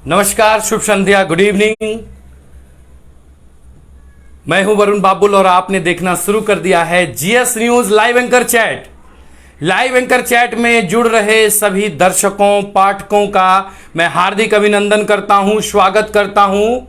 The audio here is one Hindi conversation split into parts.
नमस्कार, शुभ संध्या, गुड इवनिंग। मैं हूं वरुण बाबुल और आपने देखना शुरू कर दिया है GS news live anchor chat. Live anchor chat में जुड़ रहे सभी दर्शकों पाठकों का मैं हार्दिक अभिनंदन करता हूं, स्वागत करता हूं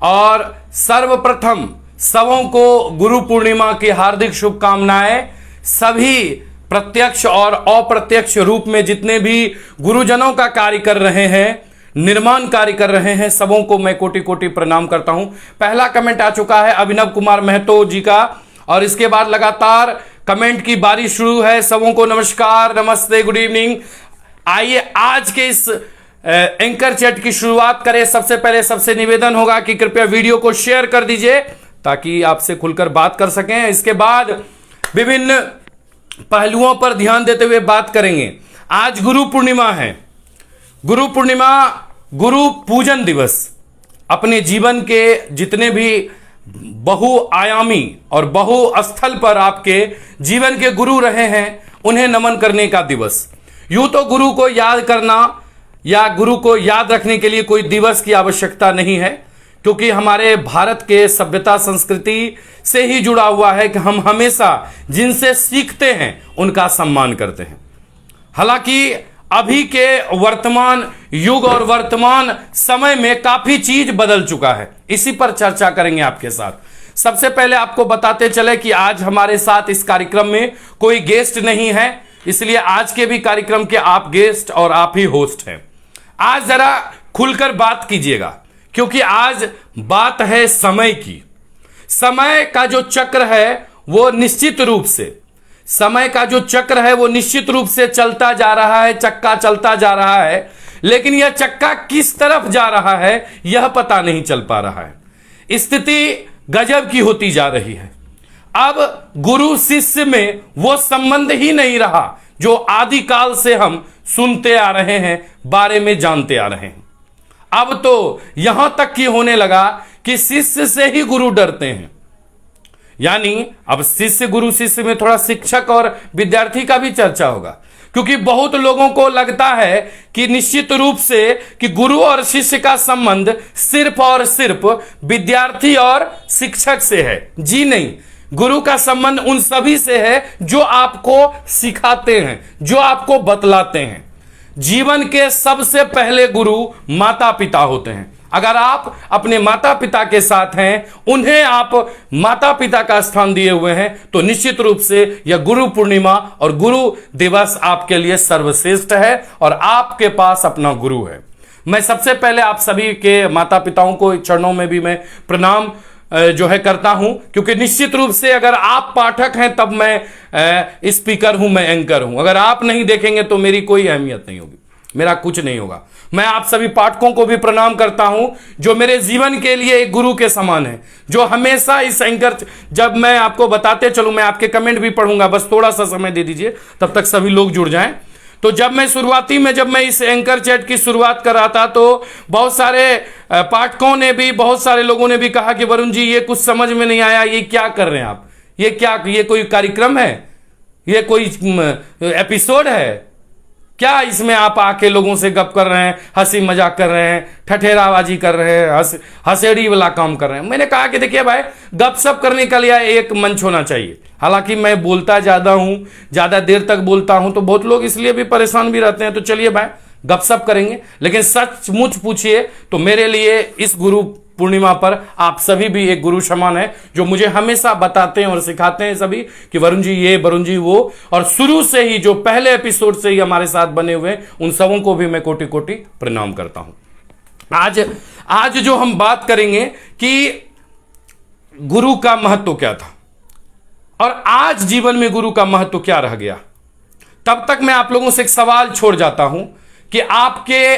और सर्वप्रथम सबों को गुरु पूर्णिमा की हार्दिक शुभकामनाएं। सभी प्रत्यक्ष और अप्रत्यक्ष रूप में जितने भी गुरुजनों का कार्य कर रहे हैं, निर्माण कार्य कर रहे हैं, सबों को मैं कोटि कोटि प्रणाम करता हूं। पहला कमेंट आ चुका है अभिनव कुमार महतो जी का और इसके बाद लगातार कमेंट की बारिश शुरू है। सबों को नमस्कार, नमस्ते, गुड इवनिंग। आइए आज के इस एंकर चैट की शुरुआत करें। सबसे पहले सबसे निवेदन होगा कि कृपया वीडियो को शेयर कर दीजिए ताकि आपसे खुलकर बात कर सकें। इसके बाद विभिन्न पहलुओं पर ध्यान देते हुए बात करेंगे। आज गुरु पूर्णिमा है। गुरु पूर्णिमा गुरु पूजन दिवस। अपने जीवन के जितने भी बहुआयामी और बहुस्थल पर आपके जीवन के गुरु रहे हैं उन्हें नमन करने का दिवस। यूं तो गुरु को याद करना या गुरु को याद रखने के लिए कोई दिवस की आवश्यकता नहीं है, क्योंकि हमारे भारत के सभ्यता संस्कृति से ही जुड़ा हुआ है कि हम हमेशा जिनसे सीखते हैं उनका सम्मान करते हैं। हालांकि अभी के वर्तमान युग और वर्तमान समय में काफी चीज बदल चुका है, इसी पर चर्चा करेंगे आपके साथ। सबसे पहले आपको बताते चले कि आज हमारे साथ इस कार्यक्रम में कोई गेस्ट नहीं है, इसलिए आज के भी कार्यक्रम के आप गेस्ट और आप ही होस्ट हैं। आज जरा खुलकर बात कीजिएगा, क्योंकि आज बात है समय की। समय का जो चक्र है वो निश्चित रूप से समय का जो चक्र है वो निश्चित रूप से चलता जा रहा है, चक्का चलता जा रहा है, लेकिन यह चक्का किस तरफ जा रहा है यह पता नहीं चल पा रहा है। स्थिति गजब की होती जा रही है। अब गुरु शिष्य में वो संबंध ही नहीं रहा जो आदिकाल से हम सुनते आ रहे हैं, बारे में जानते आ रहे हैं। अब तो यहां तक की होने लगा कि शिष्य से ही गुरु डरते हैं। यानी अब शिष्य गुरु शिष्य में थोड़ा शिक्षक और विद्यार्थी का भी चर्चा होगा, क्योंकि बहुत लोगों को लगता है कि निश्चित रूप से कि गुरु और शिष्य का संबंध सिर्फ और सिर्फ विद्यार्थी और शिक्षक से है। जी नहीं, गुरु का संबंध उन सभी से है जो आपको सिखाते हैं, जो आपको बतलाते हैं। जीवन के सबसे पहले गुरु माता पिता होते हैं। अगर आप अपने माता पिता के साथ हैं, उन्हें आप माता पिता का स्थान दिए हुए हैं, तो निश्चित रूप से यह गुरु पूर्णिमा और गुरु दिवस आपके लिए सर्वश्रेष्ठ है और आपके पास अपना गुरु है। मैं सबसे पहले आप सभी के माता पिताओं को चरणों में भी मैं प्रणाम जो है करता हूं, क्योंकि निश्चित रूप से अगर आप पाठक हैं तब मैं स्पीकर हूं, मैं एंकर हूं। अगर आप नहीं देखेंगे तो मेरी कोई अहमियत नहीं होगी, मेरा कुछ नहीं होगा। मैं आप सभी पाठकों को भी प्रणाम करता हूं जो मेरे जीवन के लिए एक गुरु के समान है, जो हमेशा इस एंकर, जब मैं आपको बताते चलूं, मैं आपके कमेंट भी पढ़ूंगा, बस थोड़ा सा समय दे दीजिए, तब तक सभी लोग जुड़ जाएं। तो जब मैं इस एंकर चैट की शुरुआत कर रहा था तो बहुत सारे पाठकों ने भी, बहुत सारे लोगों ने भी कहा कि वरुण जी ये कुछ समझ में नहीं आया, ये क्या कर रहे हैं आप, ये कोई कार्यक्रम है, ये कोई एपिसोड है क्या, इसमें आप आके लोगों से गप कर रहे हैं, हंसी मजाक कर रहे हैं, ठठेराबाजी कर रहे हैं, हंसेड़ी वाला काम कर रहे हैं। मैंने कहा कि देखिए भाई, गपशप करने के लिए एक मंच होना चाहिए। हालांकि मैं बोलता ज्यादा हूं, ज्यादा देर तक बोलता हूं, तो बहुत लोग इसलिए भी परेशान भी रहते हैं। तो चलिए भाई गपशप करेंगे, लेकिन सचमुच पूछिए तो मेरे लिए इस गुरु पूर्णिमा पर आप सभी भी एक गुरु समान है, जो मुझे हमेशा बताते हैं और सिखाते हैं सभी कि वरुण जी ये, वरुण जी वो। और शुरू से ही जो पहले एपिसोड से ही हमारे साथ बने हुए उन सबों को भी मैं कोटि कोटि प्रणाम करता हूं। आज जो हम बात करेंगे कि गुरु का महत्व क्या था और आज जीवन में गुरु का महत्व क्या रह गया। तब तक मैं आप लोगों से एक सवाल छोड़ जाता हूं कि आपके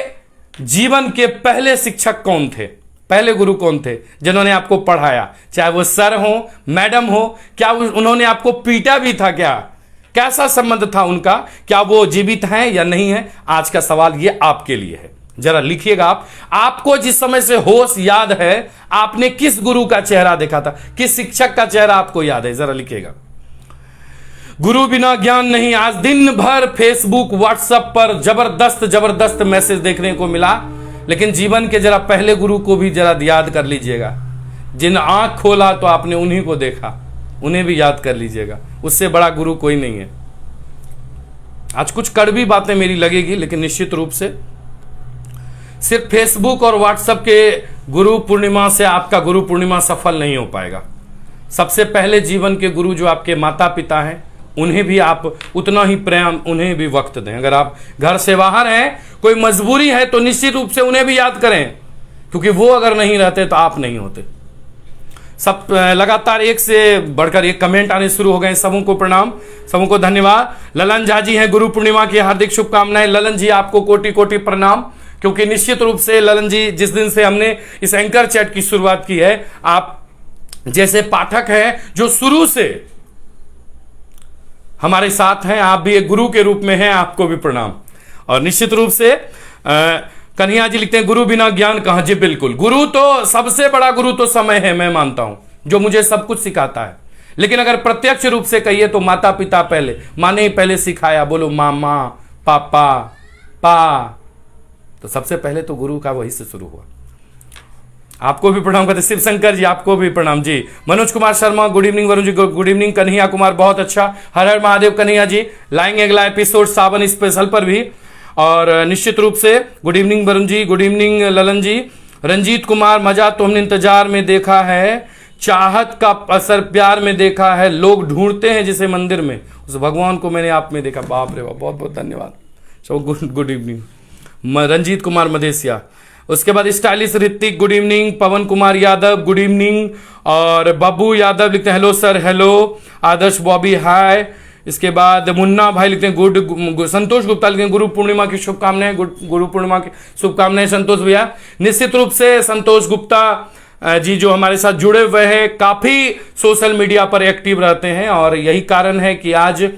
जीवन के पहले शिक्षक कौन थे, पहले गुरु कौन थे जिन्होंने आपको पढ़ाया, चाहे वो सर हो, मैडम हो, क्या उन्होंने आपको पीटा भी था, क्या कैसा संबंध था उनका, क्या वो जीवित हैं या नहीं है। आज का सवाल ये आपके लिए है, जरा लिखिएगा आप। आपको जिस समय से होश याद है, आपने किस गुरु का चेहरा देखा था, किस शिक्षक का चेहरा आपको याद है, जरा लिखिएगा। गुरु बिना ज्ञान नहीं। आज दिन भर फेसबुक व्हाट्सएप पर जबरदस्त मैसेज देखने को मिला लेकिन जीवन के जरा पहले गुरु को भी जरा याद कर लीजिएगा। जिन आंख खोला तो आपने उन्हीं को देखा, उन्हें भी याद कर लीजिएगा। उससे बड़ा गुरु कोई नहीं है। आज कुछ कड़वी बातें मेरी लगेगी, लेकिन निश्चित रूप से सिर्फ फेसबुक और व्हाट्सएप के गुरु पूर्णिमा से आपका गुरु पूर्णिमा सफल नहीं हो पाएगा। सबसे पहले जीवन के गुरु जो आपके माता पिता हैं, उन्हें भी आप उतना ही प्रेम, उन्हें भी वक्त दें। अगर आप घर से बाहर हैं, कोई मजबूरी है, तो निश्चित रूप से उन्हें भी याद करें, क्योंकि वो अगर नहीं रहते तो आप नहीं होते। सब लगातार एक से बढ़कर एक कमेंट आने शुरू हो गए। सबों को प्रणाम, सबों को धन्यवाद। ललन झा जी हैं, गुरु पूर्णिमा की हार्दिक शुभकामनाएं। ललन जी आपको कोटि कोटि प्रणाम, क्योंकि निश्चित रूप से ललन जी, जिस दिन से हमने इस एंकर चैट की शुरुआत की है, आप जैसे पाठक हैं जो शुरू से हमारे साथ हैं, आप भी एक गुरु के रूप में हैं, आपको भी प्रणाम। और निश्चित रूप से कन्हैया जी लिखते हैं, गुरु बिना ज्ञान कहां। जी बिल्कुल, गुरु तो सबसे बड़ा गुरु तो समय है, मैं मानता हूं, जो मुझे सब कुछ सिखाता है। लेकिन अगर प्रत्यक्ष रूप से कहिए तो माता पिता पहले, माँ ने ही पहले सिखाया। बोलो मामा, पापा, पा, तो सबसे पहले तो गुरु का वही से शुरू हुआ। आपको भी प्रणाम करते शिव शंकर जी, आपको भी प्रणाम जी। Manoj Kumar Sharma, good evening Varun ji, good evening. Kanhaiya Kumar, बहुत अच्छा। हर हर महादेव कन्हैया जी। लाएंगे अगला एपिसोड सावन स्पेशल पर भी। और निश्चित रूप से good evening Varun ji, good evening Lalan जी। रंजीत कुमार, मजा तो हमने इंतजार में देखा है, चाहत का असर प्यार में देखा है, लोग ढूंढते हैं जिसे मंदिर में, उस भगवान को मैंने आप में देखा। बाप रे बाप, बहुत बहुत धन्यवाद। So good evening Ranjeet Kumar Madhesiya. उसके बाद stylish Hrithik, good evening. Pavan Kumar Yadav, good evening. और बब्बू यादव लिखते हैं, hello sir, hello. Adarsh Bobby, hi. इसके बाद मुन्ना भाई लिखते हैं, गुड। संतोष गुप्ता लिखते हैं, गुरु पूर्णिमा की शुभकामनाएं। गुरु पूर्णिमा की शुभकामनाएं संतोष भैया। निश्चित रूप से संतोष गुप्ता जी जो हमारे साथ जुड़े हुए हैं, काफी सोशल मीडिया पर एक्टिव रहते हैं, और यही कारण है कि आज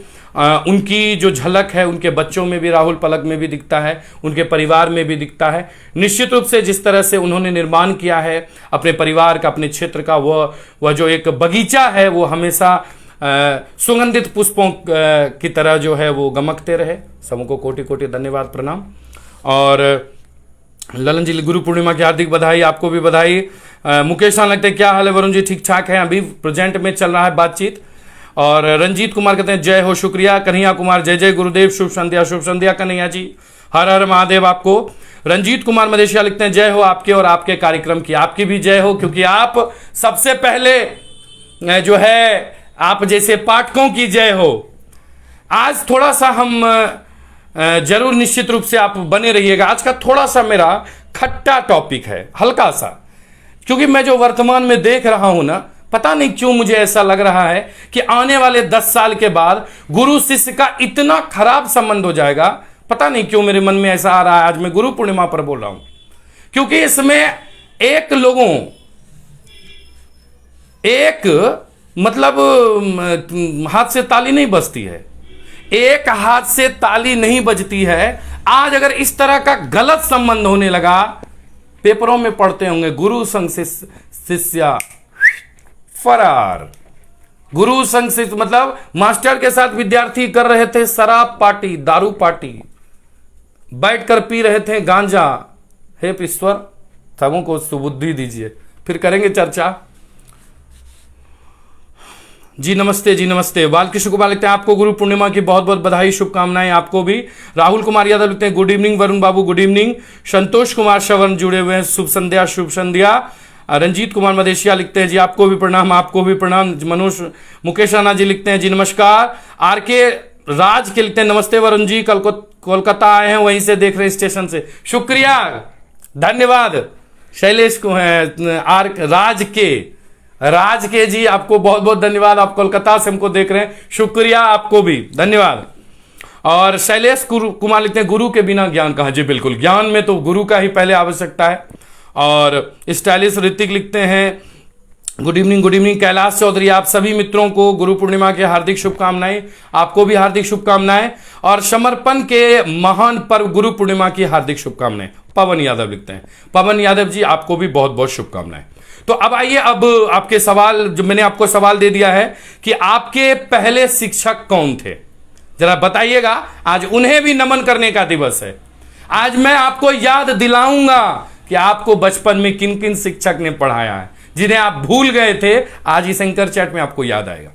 उनकी जो झलक है उनके बच्चों में भी, राहुल पलक में भी दिखता है, उनके परिवार में भी दिखता है। निश्चित रूप से जिस तरह से उन्होंने निर्माण किया है अपने परिवार का, अपने क्षेत्र का, वह जो एक बगीचा है, वो हमेशा सुगंधित पुष्पों की तरह जो है वो गमकते रहे। सबको कोटि कोटि धन्यवाद, प्रणाम। और ललन जी, गुरु पूर्णिमा की हार्दिक बधाई, आपको भी बधाई। मुकेश राम लगते हैं, क्या हाल है वरुण जी? ठीक ठाक है, अभी प्रेजेंट में चल रहा है बातचीत। और रंजीत कुमार कहते हैं, जय हो, शुक्रिया। कन्हैया कुमार, जय जय गुरुदेव, शुभ संध्या। शुभ संध्या कन्हैया जी, हर हर महादेव आपको। रंजीत कुमार मदेशिया लिखते हैं, जय हो आपके और आपके कार्यक्रम की। आपकी भी जय हो, क्योंकि आप सबसे पहले जो है, आप जैसे पाठकों की जय हो। आज थोड़ा सा हम जरूर निश्चित रूप से आप बने रहिएगा। आज का थोड़ा सा मेरा खट्टा टॉपिक है, हल्का सा, क्योंकि मैं जो वर्तमान में देख रहा हूं ना, पता नहीं क्यों मुझे ऐसा लग रहा है कि आने वाले 10 साल के बाद गुरु शिष्य का इतना खराब संबंध हो जाएगा। पता नहीं क्यों मेरे मन में ऐसा आ रहा है। आज मैं गुरु पूर्णिमा पर बोल रहा हूं, क्योंकि इसमें एक लोगों, एक मतलब हाथ से ताली नहीं बजती है, एक हाथ से ताली नहीं बजती है। आज अगर इस तरह का गलत संबंध होने लगा, पेपरों में पढ़ते होंगे, गुरु संग शिष्य फरार। गुरु संग शिष्य मतलब मास्टर के साथ विद्यार्थी कर रहे थे शराब पार्टी, दारू पार्टी, बैठकर पी रहे थे गांजा। हे ईश्वर, सबों को सुबुद्धि दीजिए, फिर करेंगे चर्चा। जी नमस्ते, जी नमस्ते। बालकृष्ण कुमार लिखते हैं, आपको गुरु पूर्णिमा की बहुत बहुत बधाई, शुभकामनाएं आपको भी। राहुल कुमार यादव लिखते हैं, गुड इवनिंग वरुण बाबू, गुड इवनिंग। संतोष कुमार श्रवण जुड़े हुए हैं, शुभ संध्या, शुभ संध्या। रंजीत कुमार मदेशिया लिखते हैं, जी आपको भी प्रणाम, आपको भी प्रणाम। मनोज मुकेश राणा जी लिखते हैं, जी नमस्कार। आर के राज के लिखते हैं, नमस्ते वरुण जी, कोलकाता आए हैं, वहीं से देख रहे हैं स्टेशन से। शुक्रिया, धन्यवाद। शैलेश को है आर राज के जी, आपको बहुत बहुत धन्यवाद। आप कोलकाता से हमको देख रहे हैं, शुक्रिया, आपको भी धन्यवाद। और शैलेश कुमार लिखते हैं, गुरु के बिना ज्ञान कहां। जी बिल्कुल, ज्ञान में तो गुरु का ही पहले आवश्यकता है। और स्टाइलिश ऋतिक लिखते हैं, good evening, good evening. Kailash Chaudhary, आप सभी मित्रों को गुरु पूर्णिमा की हार्दिक शुभकामनाएं, आपको भी हार्दिक शुभकामनाएं। और समर्पण के महान पर्व गुरु पूर्णिमा की हार्दिक शुभकामनाएं। पवन यादव लिखते हैं, पवन यादव जी आपको भी बहुत बहुत शुभकामनाएं। तो अब आइए, अब आपके सवाल, जो मैंने आपको सवाल दे दिया है कि आपके पहले शिक्षक कौन थे, जरा बताइएगा। आज उन्हें भी नमन करने का दिवस है। आज मैं आपको याद दिलाऊंगा कि आपको बचपन में किन किन शिक्षक ने पढ़ाया है, जिन्हें आप भूल गए थे। आज इस एंकर चैट में आपको याद आएगा।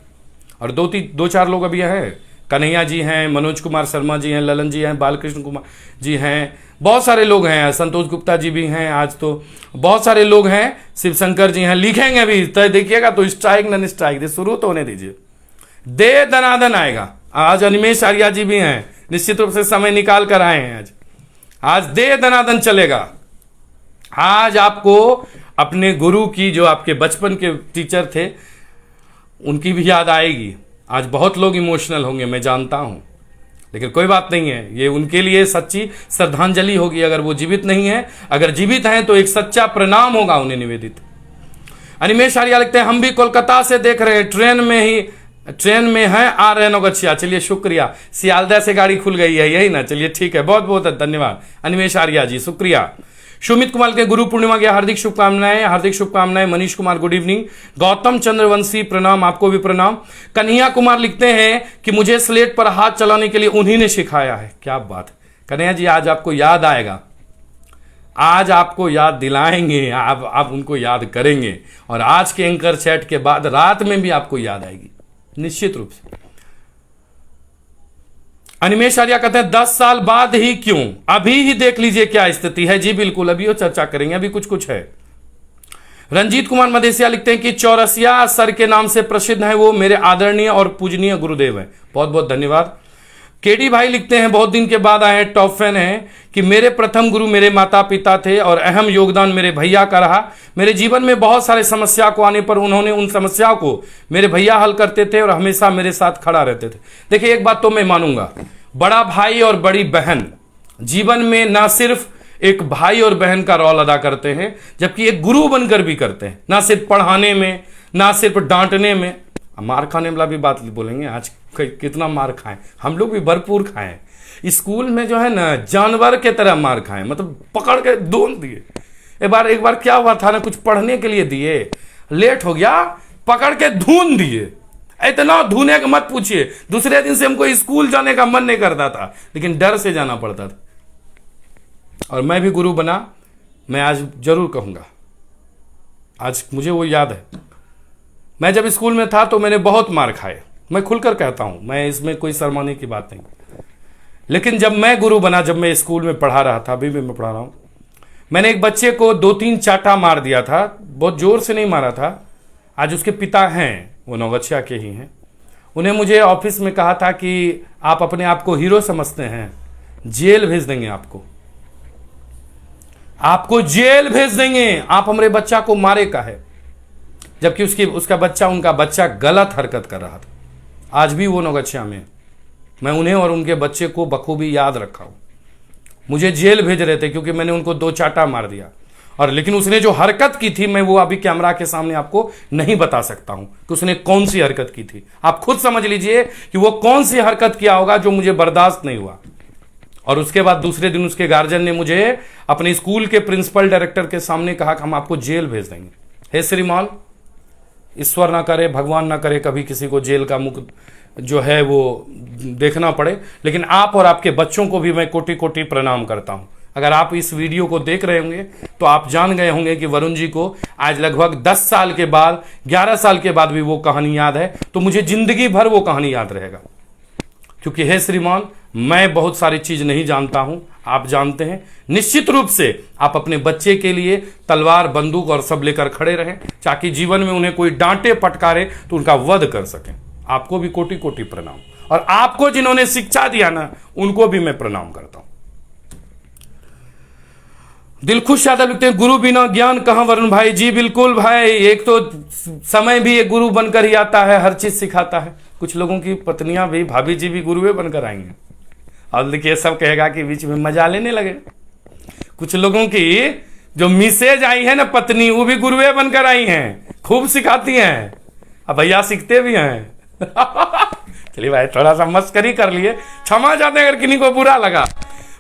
और दो चार लोग अभी हैं, कन्हैया जी हैं, मनोज कुमार शर्मा जी हैं, ललन जी हैं, बालकृष्ण कुमार जी हैं, बहुत सारे लोग हैं, संतोष गुप्ता जी भी हैं। आज तो बहुत सारे लोग हैं, शिवशंकर जी हैं, लिखेंगे भी तो देखिएगा। तो स्ट्राइक नन स्ट्राइक शुरू तो होने दीजिए, दे दनादन आएगा। आज अनिमेश आर्या जी भी हैं, निश्चित रूप से समय निकाल कर आए हैं। आज दे दनादन चलेगा। आज आपको अपने गुरु की, जो आपके बचपन के टीचर थे, उनकी भी याद आएगी। आज बहुत लोग इमोशनल होंगे, मैं जानता हूं, लेकिन कोई बात नहीं है। ये उनके लिए सच्ची श्रद्धांजलि होगी। अगर वो जीवित नहीं है, अगर जीवित हैं तो एक सच्चा प्रणाम होगा उन्हें निवेदित। अनिमेश आर्या लिखते हैं, हम भी कोलकाता से देख रहे हैं, ट्रेन में हैं, आ रहे हैं नौगछिया। चलिए शुक्रिया, सियालदह से गाड़ी खुल गई है, यही ना। चलिए ठीक है, बहुत बहुत धन्यवाद अनिमेश आर्या जी, शुक्रिया। सुमित कुमार के गुरु पूर्णिमा की हार्दिक शुभकामनाएं, हार्दिक शुभकामनाएं। Manish Kumar good evening. गौतम चंद्रवंशी प्रणाम, आपको भी प्रणाम। कन्हैया कुमार लिखते हैं कि मुझे स्लेट पर हाथ चलाने के लिए उन्हीं ने सिखाया है। क्या बात है कन्हैया जी, आज आपको याद आएगा, आज आपको याद दिलाएंगे, आप उनको याद करेंगे। और आज के एंकर चैट के बाद रात में भी आपको याद आएगी, निश्चित रूप से। अनिमेश आर्या कहते हैं 10 साल बाद ही क्यों, अभी ही देख लीजिए क्या स्थिति है। जी बिल्कुल, अभी वो चर्चा करेंगे, अभी कुछ है। रंजीत कुमार मदेशिया लिखते हैं कि चौरसिया सर के नाम से प्रसिद्ध है, वो मेरे आदरणीय और पूजनीय गुरुदेव हैं। बहुत बहुत धन्यवाद। केडी भाई लिखते हैं, बहुत दिन के बाद आए हैं, टॉप फैन हैं, कि मेरे प्रथम गुरु मेरे माता पिता थे और अहम योगदान मेरे भैया का रहा। मेरे जीवन में बहुत सारे समस्या को आने पर उन्होंने उन समस्याओं को मेरे भैया हल करते थे और हमेशा मेरे साथ खड़ा रहते थे। देखिए, एक बात तो मैं मानूंगा, बड़ा भाई और बड़ी बहन जीवन में ना सिर्फ एक भाई और बहन का रोल अदा करते हैं, जबकि एक गुरु बनकर भी करते हैं। ना सिर्फ पढ़ाने में, ना सिर्फ डांटने में, मार खाने वाला भी बात बोलेंगे। आज कितना मार खाएं, हम लोग भी भरपूर खाएं। स्कूल में जो है ना, जानवर के तरह मार खाएं, मतलब पकड़ के धून दिए। एक बार क्या हुआ था ना, कुछ पढ़ने के लिए दिए, लेट हो गया, पकड़ के धून दिए। इतना धूने का मत पूछिए। दूसरे दिन से हमको स्कूल जाने का मन नहीं करता था, लेकिन डर से जाना पड़ता था। और मैं भी गुरु बना, मैं आज जरूर कहूंगा, आज मुझे वो याद है। मैं जब स्कूल में था तो मैंने बहुत मार खाए, मैं खुलकर कहता हूं, मैं इसमें कोई शर्माने की बात नहीं। लेकिन जब मैं गुरु बना, जब मैं स्कूल में पढ़ा रहा था, अभी भी मैं पढ़ा रहा हूं, मैंने एक बच्चे को 2-3 चाटा मार दिया था, बहुत जोर से नहीं मारा था। आज उसके पिता हैं, वो नौगछिया के ही हैं। उन्हें मुझे ऑफिस में कहा था कि आप अपने आप को हीरो समझते हैं, जेल भेज देंगे आपको जेल भेज देंगे, आप हमारे बच्चा को मारे का है। जबकि उनका बच्चा गलत हरकत कर रहा था। आज भी वो नौगछिया में, मैं उन्हें और उनके बच्चे को बखूबी याद रखा हूं। मुझे जेल भेज रहे थे क्योंकि मैंने उनको 2 चाटा मार दिया। और लेकिन उसने जो हरकत की थी, मैं वो अभी कैमरा के सामने आपको नहीं बता सकता हूं कि उसने कौन सी हरकत की थी। आप खुद समझ लीजिए कि वो कौन सी हरकत किया होगा जो मुझे बर्दाश्त नहीं हुआ। और उसके बाद दूसरे दिन उसके गार्जियन ने मुझे अपने स्कूल के प्रिंसिपल डायरेक्टर के सामने कहा कि हम आपको जेल भेज देंगे। हे श्रीमान, ईश्वर ना करे, भगवान ना करे कभी किसी को जेल का मुख जो है वो देखना पड़े, लेकिन आप और आपके बच्चों को भी मैं कोटि कोटि प्रणाम करता हूं। अगर आप इस वीडियो को देख रहे होंगे तो आप जान गए होंगे कि वरुण जी को आज लगभग 10 साल के बाद, 11 साल के बाद भी वो कहानी याद है। तो मुझे जिंदगी भर वो कहानी याद रहेगा, क्योंकि हे श्रीमान, मैं बहुत सारी चीज नहीं जानता हूं, आप जानते हैं। निश्चित रूप से आप अपने बच्चे के लिए तलवार, बंदूक और सब लेकर खड़े रहें, ताकि जीवन में उन्हें कोई डांटे फटकारे तो उनका वध कर सकें। आपको भी कोटि कोटि प्रणाम, और आपको जिन्होंने शिक्षा दिया ना, उनको भी मैं प्रणाम करता हूं। दिलखुश यादव लिखते हैं, गुरु बिना ज्ञान कहां वरुण भाई। जी बिल्कुल भाई, एक तो समय भी एक गुरु बनकर ही आता है, हर चीज सिखाता है। कुछ लोगों की पत्नियां भी, भाभी जी भी गुरुए बनकर आएंगे। और देखिए, सब कहेगा कि बीच में मजा लेने लगे। कुछ लोगों की जो मिसेज आई है ना, पत्नी, वो भी गुरुए बनकर आई हैं, खूब सिखाती हैं। अब भैया सीखते भी हैं। चलिए भाई, थोड़ा सा मस्करी कर लिए, क्षमा चाहते हैं अगर किन्हीं को बुरा लगा।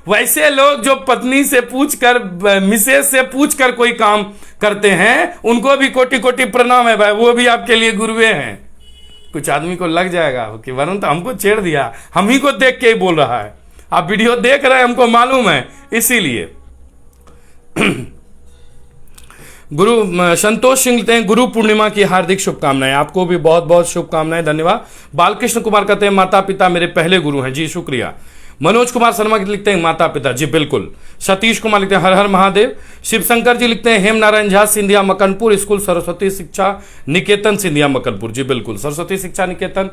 वैसे लोग जो पत्नी से पूछकर, मिसेज से पूछकर कोई काम करते हैं, उनको भी कोटि कोटि प्रणाम है भाई, वो भी आपके लिए गुरुए हैं। कुछ आदमी को लग जाएगा कि वरुण तो हमको छेड़ दिया, हम ही को देख के ही बोल रहा है। आप वीडियो देख रहे हैं, हमको मालूम है, इसीलिए। गुरु संतोष सिंह लिखते हैं गुरु पूर्णिमा की हार्दिक शुभकामनाएं। आपको भी बहुत बहुत शुभकामनाएं, धन्यवाद। बालकृष्ण कुमार कहते हैं माता पिता मेरे पहले गुरु हैं, जी शुक्रिया। मनोज कुमार शर्मा लिखते हैं माता पिता, जी बिल्कुल। सतीश कुमार लिखते हैं हर हर महादेव। शिवशंकर जी लिखते हैं हेम नारायण झा सिंधिया मकनपुर स्कूल सरस्वती शिक्षा निकेतन सिंधिया मकनपुर, जी बिल्कुल। सरस्वती शिक्षा निकेतन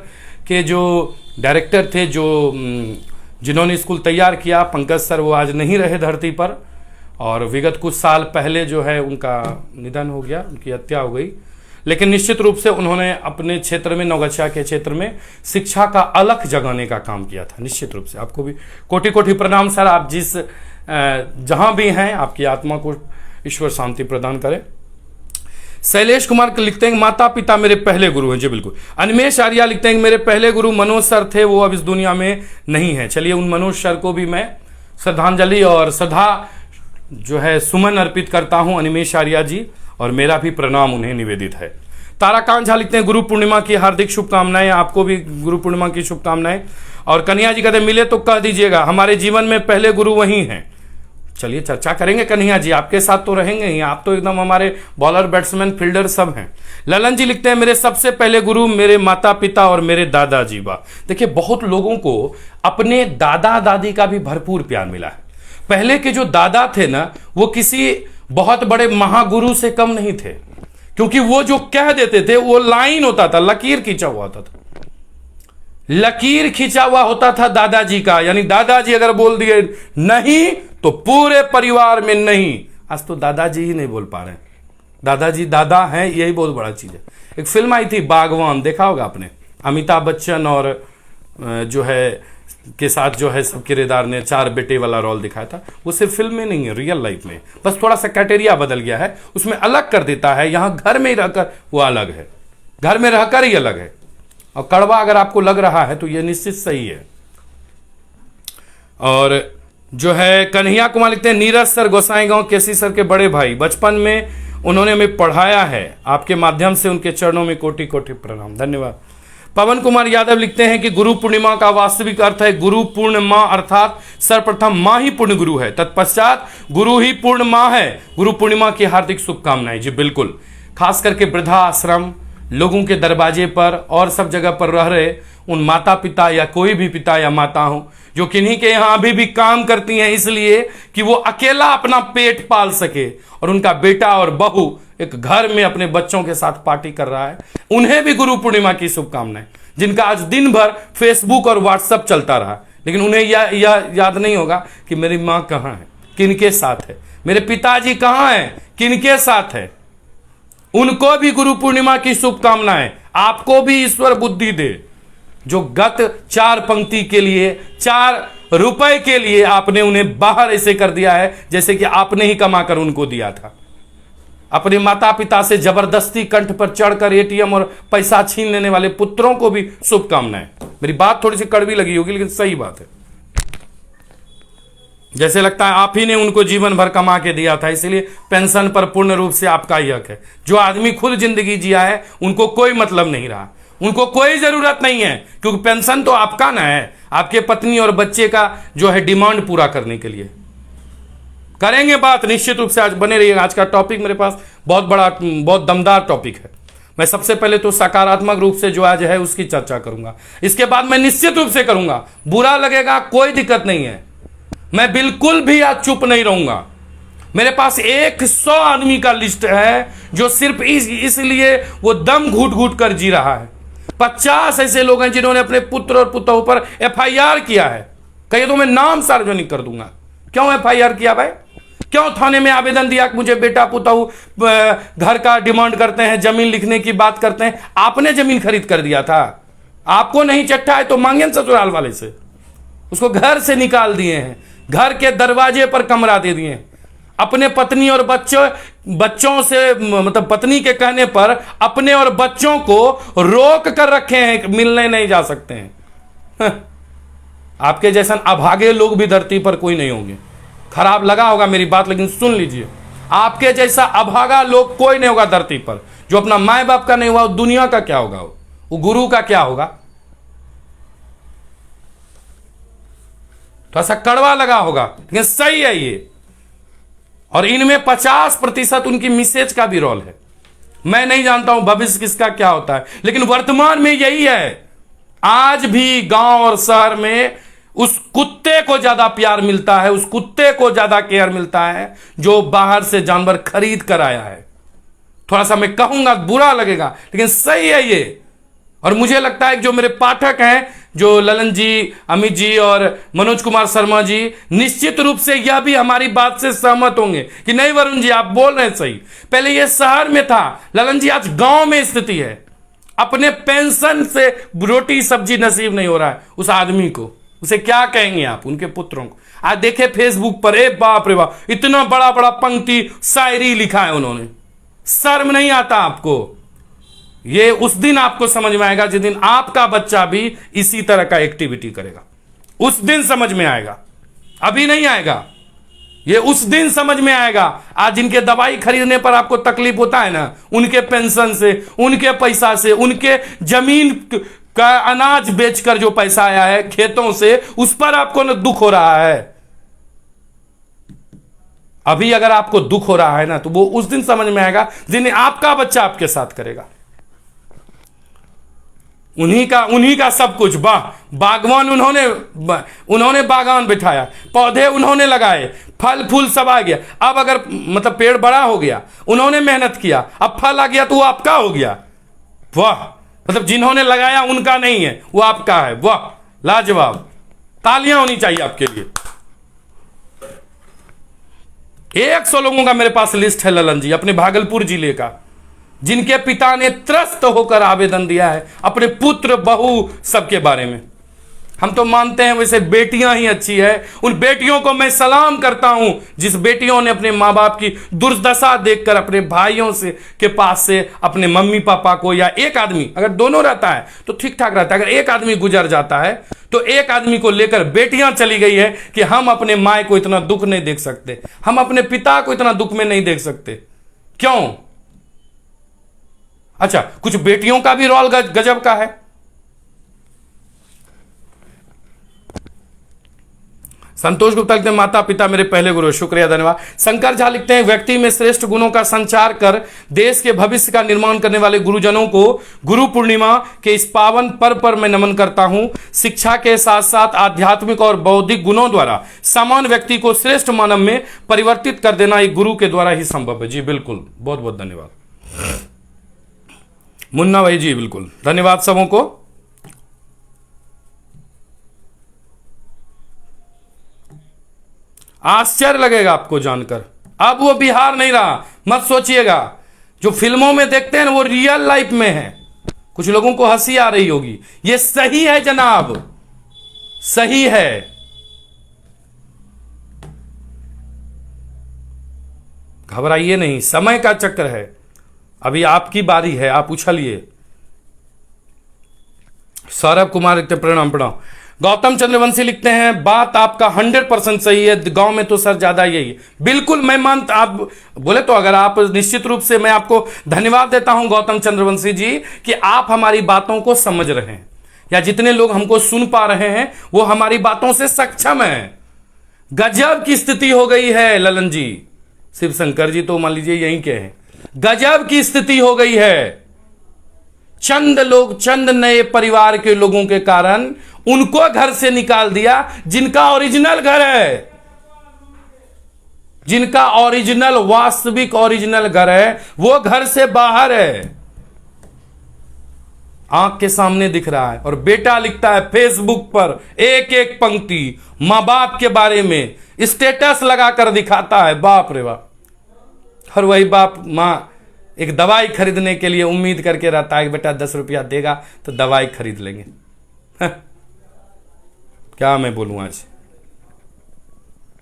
के जो डायरेक्टर थे, जो जिन्होंने स्कूल तैयार किया, पंकज सर, वो आज नहीं रहे धरती पर, और विगत कुछ साल पहले जो है उनका निधन हो गया, उनकी हत्या हो गई। लेकिन निश्चित रूप से उन्होंने अपने क्षेत्र में, नवगछिया के क्षेत्र में शिक्षा का अलख जगाने का काम किया था। निश्चित रूप से आपको भी कोटि कोटि प्रणाम सर। आप जिस जहां भी हैं, आपकी आत्मा को ईश्वर शांति प्रदान करे। शैलेश कुमार लिखते हैं माता पिता मेरे पहले गुरु हैं, जी बिल्कुल। अनिमेश आर्या लिखते हैं मेरे पहले गुरु मनोज सर थे, वो अब इस दुनिया में नहीं है। चलिए उन मनोज सर को भी मैं श्रद्धांजलि और श्रद्धा जो है सुमन अर्पित करता हूं, अनिमेश आर्या जी, और मेरा भी प्रणाम उन्हें निवेदित है। ताराकांत झा लिखते हैं गुरु पूर्णिमा की हार्दिक शुभकामनाएं। आपको भी गुरु पूर्णिमा की शुभकामनाएं। और कन्हैया जी कहते हैं मिले तो कह दीजिएगा, हमारे जीवन में पहले गुरु वही हैं। चलिए चर्चा करेंगे कन्हैया जी, आपके साथ तो रहेंगे ही, आप तो एकदम हमारे बॉलर, बैट्समैन, फील्डर सब हैं। ललन जी लिखते हैं मेरे सबसे पहले गुरु मेरे माता पिता और मेरे दादाजी। बा देखिए, बहुत लोगों को अपने दादा दादी का भी भरपूर प्यार मिला है। पहले के जो दादा थे ना, वो किसी बहुत बड़े महागुरु से कम नहीं थे, क्योंकि वो जो कह देते थे वो लाइन होता था, लकीर खींचा हुआ होता था, लकीर खींचा हुआ होता था दादाजी का। यानी दादाजी अगर बोल दिए नहीं तो पूरे परिवार में नहीं। आज तो दादाजी ही नहीं बोल पा रहे हैं, दादाजी दादा हैं, यही बहुत बड़ा चीज है। एक फिल्म आई थी बागवान, देखा होगा आपने, अमिताभ बच्चन और जो है के साथ जो है सब किरदार ने 4 बेटे वाला रोल दिखाया था। वो सिर्फ फिल्म में नहीं है, रियल लाइफ में, बस थोड़ा सा कैटेरिया बदल गया है, उसमें अलग कर देता है। यहां घर में ही रहकर वो अलग है, घर में रहकर ही अलग है। और कड़वा अगर आपको लग रहा है तो यह निश्चित सही है। और जो है कन्हैया कुमार लिखते हैं नीरज सर गोसाईगांव केसी सर के बड़े भाई, बचपन में उन्होंने हमें पढ़ाया है, आपके माध्यम से उनके चरणों में कोटि कोटि प्रणाम, धन्यवाद। पवन कुमार यादव लिखते हैं कि गुरु पूर्णिमा का वास्तविक अर्थ है गुरु पूर्ण मां, अर्थात सर्वप्रथम मां ही पूर्ण गुरु है, तत्पश्चात गुरु ही पूर्ण मां है। गुरु पूर्णिमा की हार्दिक शुभकामनाएं, जी बिल्कुल। खास करके वृद्धा आश्रम, लोगों के दरवाजे पर और सब जगह पर रह रहे उन माता पिता या कोई भी पिता या माता हो जो किन्हीं के यहां अभी भी काम करती हैं, इसलिए कि वो अकेला अपना पेट पाल सके और उनका बेटा और बहू एक घर में अपने बच्चों के साथ पार्टी कर रहा है, उन्हें भी गुरु पूर्णिमा की शुभकामनाएं। जिनका आज दिन भर फेसबुक और व्हाट्सएप चलता रहा, लेकिन उन्हें यह याद नहीं होगा कि मेरी मां कहां है, किनके साथ है, मेरे पिताजी कहां हैं, किनके साथ है। उनको भी गुरु पूर्णिमा की शुभकामनाएं। आपको भी ईश्वर बुद्धि दे, जो गत 4 पंक्ति के लिए, 4 रुपए के लिए आपने उन्हें बाहर ऐसे कर दिया है जैसे कि आपने ही कमाकर उनको दिया था। अपने माता पिता से जबरदस्ती कंठ पर चढ़कर एटीएम और पैसा छीन लेने वाले पुत्रों को भी शुभकामनाएं। मेरी बात थोड़ी सी कड़वी लगी होगी, लेकिन सही बात है। जैसे लगता है आप ही ने उनको जीवन भर कमा के दिया था, इसलिए पेंशन पर पूर्ण रूप से आपका ही हक है। जो आदमी खुद जिंदगी जिया है उनको कोई मतलब नहीं रहा, उनको कोई जरूरत नहीं है, क्योंकि पेंशन तो आपका ना है, आपके पत्नी और बच्चे का जो है डिमांड पूरा करने के लिए। करेंगे बात निश्चित रूप से, आज बने रहिएगा। आज का टॉपिक मेरे पास बहुत बड़ा, बहुत दमदार टॉपिक है। मैं सबसे पहले तो सकारात्मक रूप से जो आज है उसकी चर्चा करूंगा, इसके बाद मैं निश्चित रूप से करूंगा। बुरा लगेगा कोई दिक्कत नहीं है, मैं बिल्कुल भी आज चुप नहीं रहूंगा। मेरे पास 100 आदमी का लिस्ट है जो सिर्फ इसलिए वो दम घुट घुट कर जी रहा है। 50 ऐसे लोग हैं जिन्होंने अपने पुत्र और पुतों पर FIR किया है। कहिए तो मैं नाम सार्वजनिक कर दूंगा। क्यों FIR किया भाई? क्यों थाने में आवेदन दिया कि मुझे बेटा पुताऊ घर का डिमांड करते हैं, जमीन लिखने की बात करते हैं? आपने जमीन खरीद कर दिया था, आपको नहीं चट्टा है तो मांगे ससुराल वाले से, उसको घर से निकाल दिए हैं, घर के दरवाजे पर कमरा दे दिए हैं। अपने पत्नी और बच्चों से, मतलब पत्नी के कहने पर अपने और बच्चों को रोक कर रखे हैं, मिलने नहीं जा सकते हैं। आपके जैसा अभागे लोग भी धरती पर कोई नहीं होंगे। खराब लगा होगा मेरी बात, लेकिन सुन लीजिए, आपके जैसा अभागा लोग कोई नहीं होगा धरती पर। जो अपना माए बाप का नहीं हुआ, वो दुनिया का क्या होगा, वो गुरु का क्या होगा। थोड़ा सा कड़वा लगा होगा, लेकिन सही है ये। और इनमें 50% उनकी मिसेज का भी रोल है। मैं नहीं जानता हूं भविष्य किसका क्या होता है, लेकिन वर्तमान में यही है। आज भी गांव और शहर में उस कुत्ते को ज्यादा प्यार मिलता है, उस कुत्ते को ज्यादा केयर मिलता है जो बाहर से जानवर खरीद कर आया है। थोड़ा सा मैं कहूंगा बुरा लगेगा, लेकिन सही है ये। और मुझे लगता है कि जो मेरे पाठक हैं, जो ललन जी, अमित जी और मनोज कुमार शर्मा जी, निश्चित रूप से यह भी हमारी बात से सहमत होंगे कि नहीं वरुण जी आप बोल रहे हैं सही। पहले यह शहर में था, ललन जी आज गांव में स्थिति है। अपने पेंशन से रोटी सब्जी नसीब नहीं हो रहा है उस आदमी को, उसे क्या कहेंगे आप, उनके पुत्रों को। आज देखे फेसबुक पर, ए बाप रे बाप, इतना बड़ा बड़ा पंक्ति शायरी लिखा है उन्होंने। शर्म नहीं आता आपको? ये उस दिन आपको समझ में आएगा जिस दिन आपका बच्चा भी इसी तरह का एक्टिविटी करेगा, उस दिन समझ में आएगा, अभी नहीं आएगा। ये उस दिन समझ में आएगा। आज जिनके दवाई खरीदने पर आपको तकलीफ होता है ना, उनके पेंशन से, उनके पैसा से, उनके जमीन का अनाज बेचकर जो पैसा आया है खेतों से, उस पर आपको न दुख हो रहा है। अभी अगर आपको दुख हो रहा है ना, तो वो उस दिन समझ में आएगा जिन्हें आपका बच्चा आपके साथ करेगा। उन्हीं का सब कुछ। बागवान उन्होंने बागान बिठाया, पौधे उन्होंने लगाए, फल फूल सब आ गया। अब अगर मतलब पेड़ बड़ा हो गया, उन्होंने मेहनत किया, अब फल आ गया तो वो आपका हो गया। वाह, मतलब जिन्होंने लगाया उनका नहीं है, वो आपका है। वाह, लाजवाब, तालियां होनी चाहिए आपके लिए। 100 लोगों का मेरे पास लिस्ट है ललन जी, अपने भागलपुर जिले का, जिनके पिता ने त्रस्त होकर आवेदन दिया है अपने पुत्र बहू सबके बारे में। हम तो मानते हैं वैसे बेटियां ही अच्छी है। उन बेटियों को मैं सलाम करता हूं जिस बेटियों ने अपने माँ बाप की दुर्दशा देखकर अपने भाइयों से के पास से अपने मम्मी पापा को, या एक आदमी, अगर दोनों रहता है तो ठीक ठाक रहता है, अगर एक आदमी गुजर जाता है तो एक आदमी को लेकर बेटियां चली गई है कि हम अपने माँ को इतना दुख नहीं देख सकते, हम अपने पिता को इतना दुख में नहीं देख सकते। क्यों? अच्छा, कुछ बेटियों का भी रोल गजब का है। संतोष गुप्ता लिखते हैं माता पिता मेरे पहले गुरु, शुक्रिया धन्यवाद। शंकर झा लिखते हैं व्यक्ति में श्रेष्ठ गुणों का संचार कर देश के भविष्य का निर्माण करने वाले गुरुजनों को गुरु पूर्णिमा के इस पावन पर्व पर मैं नमन करता हूं। शिक्षा के साथ साथ आध्यात्मिक और बौद्धिक गुणों द्वारा सामान्य व्यक्ति को श्रेष्ठ मानव में परिवर्तित कर देना एक गुरु के द्वारा ही संभव है। जी बिल्कुल, बहुत बहुत धन्यवाद मुन्ना भाई जी, बिल्कुल धन्यवाद सबों को। आश्चर्य लगेगा आपको जानकर, अब वो बिहार नहीं रहा, मत सोचिएगा। जो फिल्मों में देखते हैं वो रियल लाइफ में है। कुछ लोगों को हंसी आ रही होगी, ये सही है जनाब, सही है। घबराइए नहीं, समय का चक्र है, अभी आपकी बारी है, आप उछलिए। सौरभ कुमार लिखते प्रणाम प्रणाम। गौतम चंद्रवंशी लिखते हैं बात आपका 100% सही है, गांव में तो सर ज्यादा यही है। बिल्कुल मैं मानता, आप बोले तो अगर आप निश्चित रूप से मैं आपको धन्यवाद देता हूं गौतम चंद्रवंशी जी कि आप हमारी बातों को समझ रहे हैं, या जितने लोग हमको सुन पा रहे हैं वो हमारी बातों से सक्षम है। गजब की स्थिति हो गई है ललन जी, शिव शंकर जी तो मान लीजिए यहीं के हैं। गजब की स्थिति हो गई है। चंद लोग, चंद नए परिवार के लोगों के कारण उनको घर से निकाल दिया जिनका ओरिजिनल घर है, जिनका ओरिजिनल वास्तविक ओरिजिनल घर है, वो घर से बाहर है, आंख के सामने दिख रहा है। और बेटा लिखता है फेसबुक पर एक एक पंक्ति मां बाप के बारे में, स्टेटस लगाकर दिखाता है, बाप रे बाप। और वही बाप मां एक दवाई खरीदने के लिए उम्मीद करके रहता है कि बेटा 10 रुपया देगा तो दवाई खरीद लेंगे। क्या मैं बोलूं,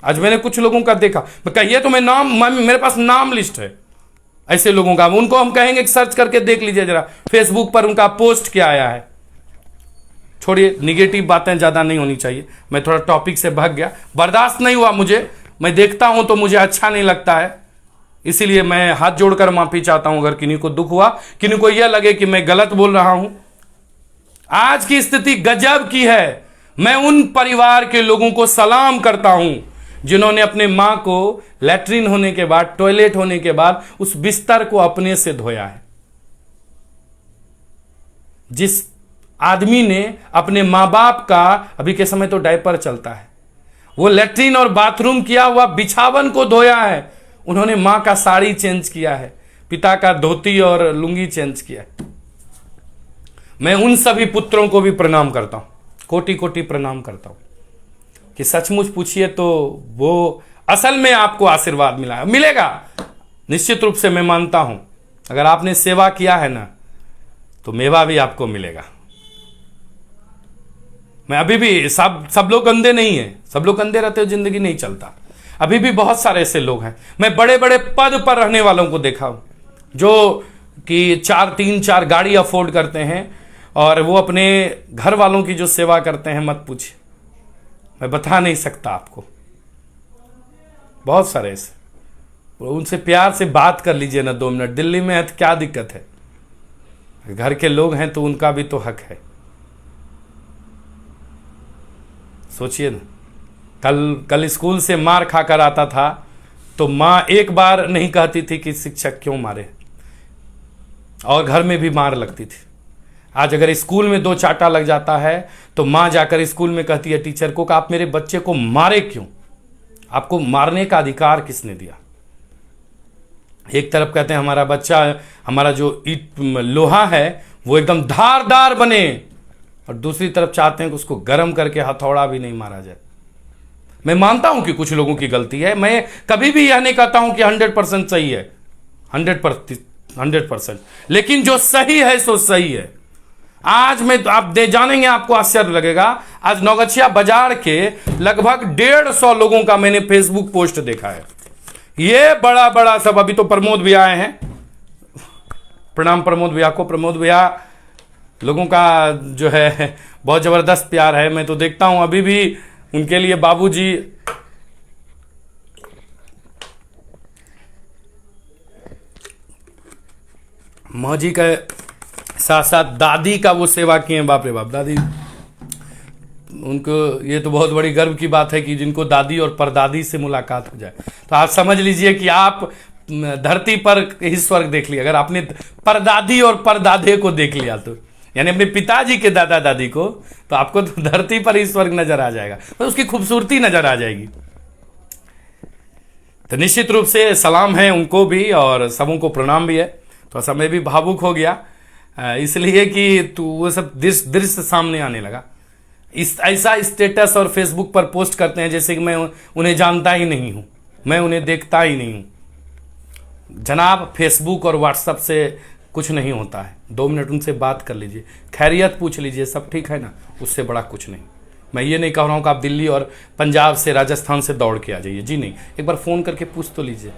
आज मैंने कुछ लोगों का देखा, मैं कहिए तो मैं नाम, मेरे पास नाम लिस्ट है ऐसे लोगों का, उनको हम कहेंगे कि सर्च करके देख लीजिए जरा फेसबुक पर उनका पोस्ट क्या आया है। छोड़िए, निगेटिव बातें ज्यादा नहीं होनी चाहिए। मैं थोड़ा टॉपिक से भाग गया, बर्दाश्त नहीं हुआ मुझे, मैं देखता हूं तो मुझे अच्छा नहीं लगता है, इसीलिए मैं हाथ जोड़कर माफी चाहता हूं अगर किन्हीं को दुख हुआ, किन्हीं को यह लगे कि मैं गलत बोल रहा हूं। आज की स्थिति गजब की है। मैं उन परिवार के लोगों को सलाम करता हूं जिन्होंने अपने मां को लैट्रिन होने के बाद, टॉयलेट होने के बाद उस बिस्तर को अपने से धोया है। जिस आदमी ने अपने मां बाप का, अभी के समय तो डायपर चलता है, वो लैट्रिन और बाथरूम किया हुआ बिछावन को धोया है। उन्होंने मां का साड़ी चेंज किया है, पिता का धोती और लुंगी चेंज किया है। मैं उन सभी पुत्रों को भी प्रणाम करता हूं, कोटि कोटि प्रणाम करता हूं कि सचमुच पूछिए तो वो असल में आपको आशीर्वाद मिलेगा निश्चित रूप से। मैं मानता हूं अगर आपने सेवा किया है ना तो मेवा भी आपको मिलेगा। मैं अभी भी सब लोग अंधे नहीं है, सब लोग अंधे रहते हो जिंदगी नहीं चलता। अभी भी बहुत सारे ऐसे लोग हैं, मैं बड़े बड़े पद पर रहने वालों को देखा हूं जो कि 3-4 गाड़ी अफोर्ड करते हैं और वो अपने घर वालों की जो सेवा करते हैं मत पूछिए, मैं बता नहीं सकता आपको। बहुत सारे ऐसे, उनसे प्यार से बात कर लीजिए ना 2 मिनट। दिल्ली में है तो क्या दिक्कत है, घर के लोग हैं तो उनका भी तो हक है। सोचिए ना, कल स्कूल से मार खाकर आता था तो मां एक बार नहीं कहती थी कि शिक्षक क्यों मारे, और घर में भी मार लगती थी। आज अगर स्कूल में 2 चांटा लग जाता है तो मां जाकर स्कूल में कहती है टीचर को कि आप मेरे बच्चे को मारे क्यों, आपको मारने का अधिकार किसने दिया। एक तरफ कहते हैं हमारा बच्चा, हमारा जो ईट लोहा है वो एकदम धारदार बने, और दूसरी तरफ चाहते हैं कि उसको गर्म करके हथौड़ा भी नहीं मारा जाए। मैं मानता हूं कि कुछ लोगों की गलती है, मैं कभी भी यह नहीं कहता हूं कि 100% सही है, 100%, लेकिन जो सही है सो सही है। आज मैं आप जानेंगे, आपको आश्चर्य लगेगा, आज नौगछिया बाजार के लगभग 150 लोगों का मैंने फेसबुक पोस्ट देखा है। ये बड़ा बड़ा सब, अभी तो प्रमोद भैया आए हैं, प्रणाम प्रमोद भैया को। प्रमोद भैया लोगों का जो है बहुत जबरदस्त प्यार है, मैं तो देखता हूं अभी भी उनके लिए बाबूजी माँ जी का साथ साथ दादी का वो सेवा किए हैं। बाप रे बाप, दादी उनको, ये तो बहुत बड़ी गर्व की बात है कि जिनको दादी और परदादी से मुलाकात हो जाए। तो आप समझ लीजिए कि आप धरती पर ही स्वर्ग देख लिया। अगर आपने परदादी और परदादे को देख लिया तो, यानी अपने पिताजी के दादा दादी को, तो आपको तो धरती पर ही स्वर्ग नजर आ जाएगा, तो उसकी खूबसूरती नजर आ जाएगी। तो निश्चित रूप से सलाम है उनको भी और सबों को प्रणाम भी है। तो समय भी भावुक हो गया इसलिए कि वो सब दृश्य सामने आने लगा। ऐसा स्टेटस और फेसबुक पर पोस्ट करते हैं जैसे कि मैं उन्हें जानता ही नहीं हूं, मैं उन्हें देखता ही नहीं हूं। जनाब, फेसबुक और व्हाट्सएप से कुछ नहीं होता है। 2 मिनट उनसे बात कर लीजिए, खैरियत पूछ लीजिए, सब ठीक है ना, उससे बड़ा कुछ नहीं। मैं ये नहीं कह रहा हूं कि आप दिल्ली और पंजाब से, राजस्थान से दौड़ के आ जाइए, जी नहीं, एक बार फोन करके पूछ तो लीजिए।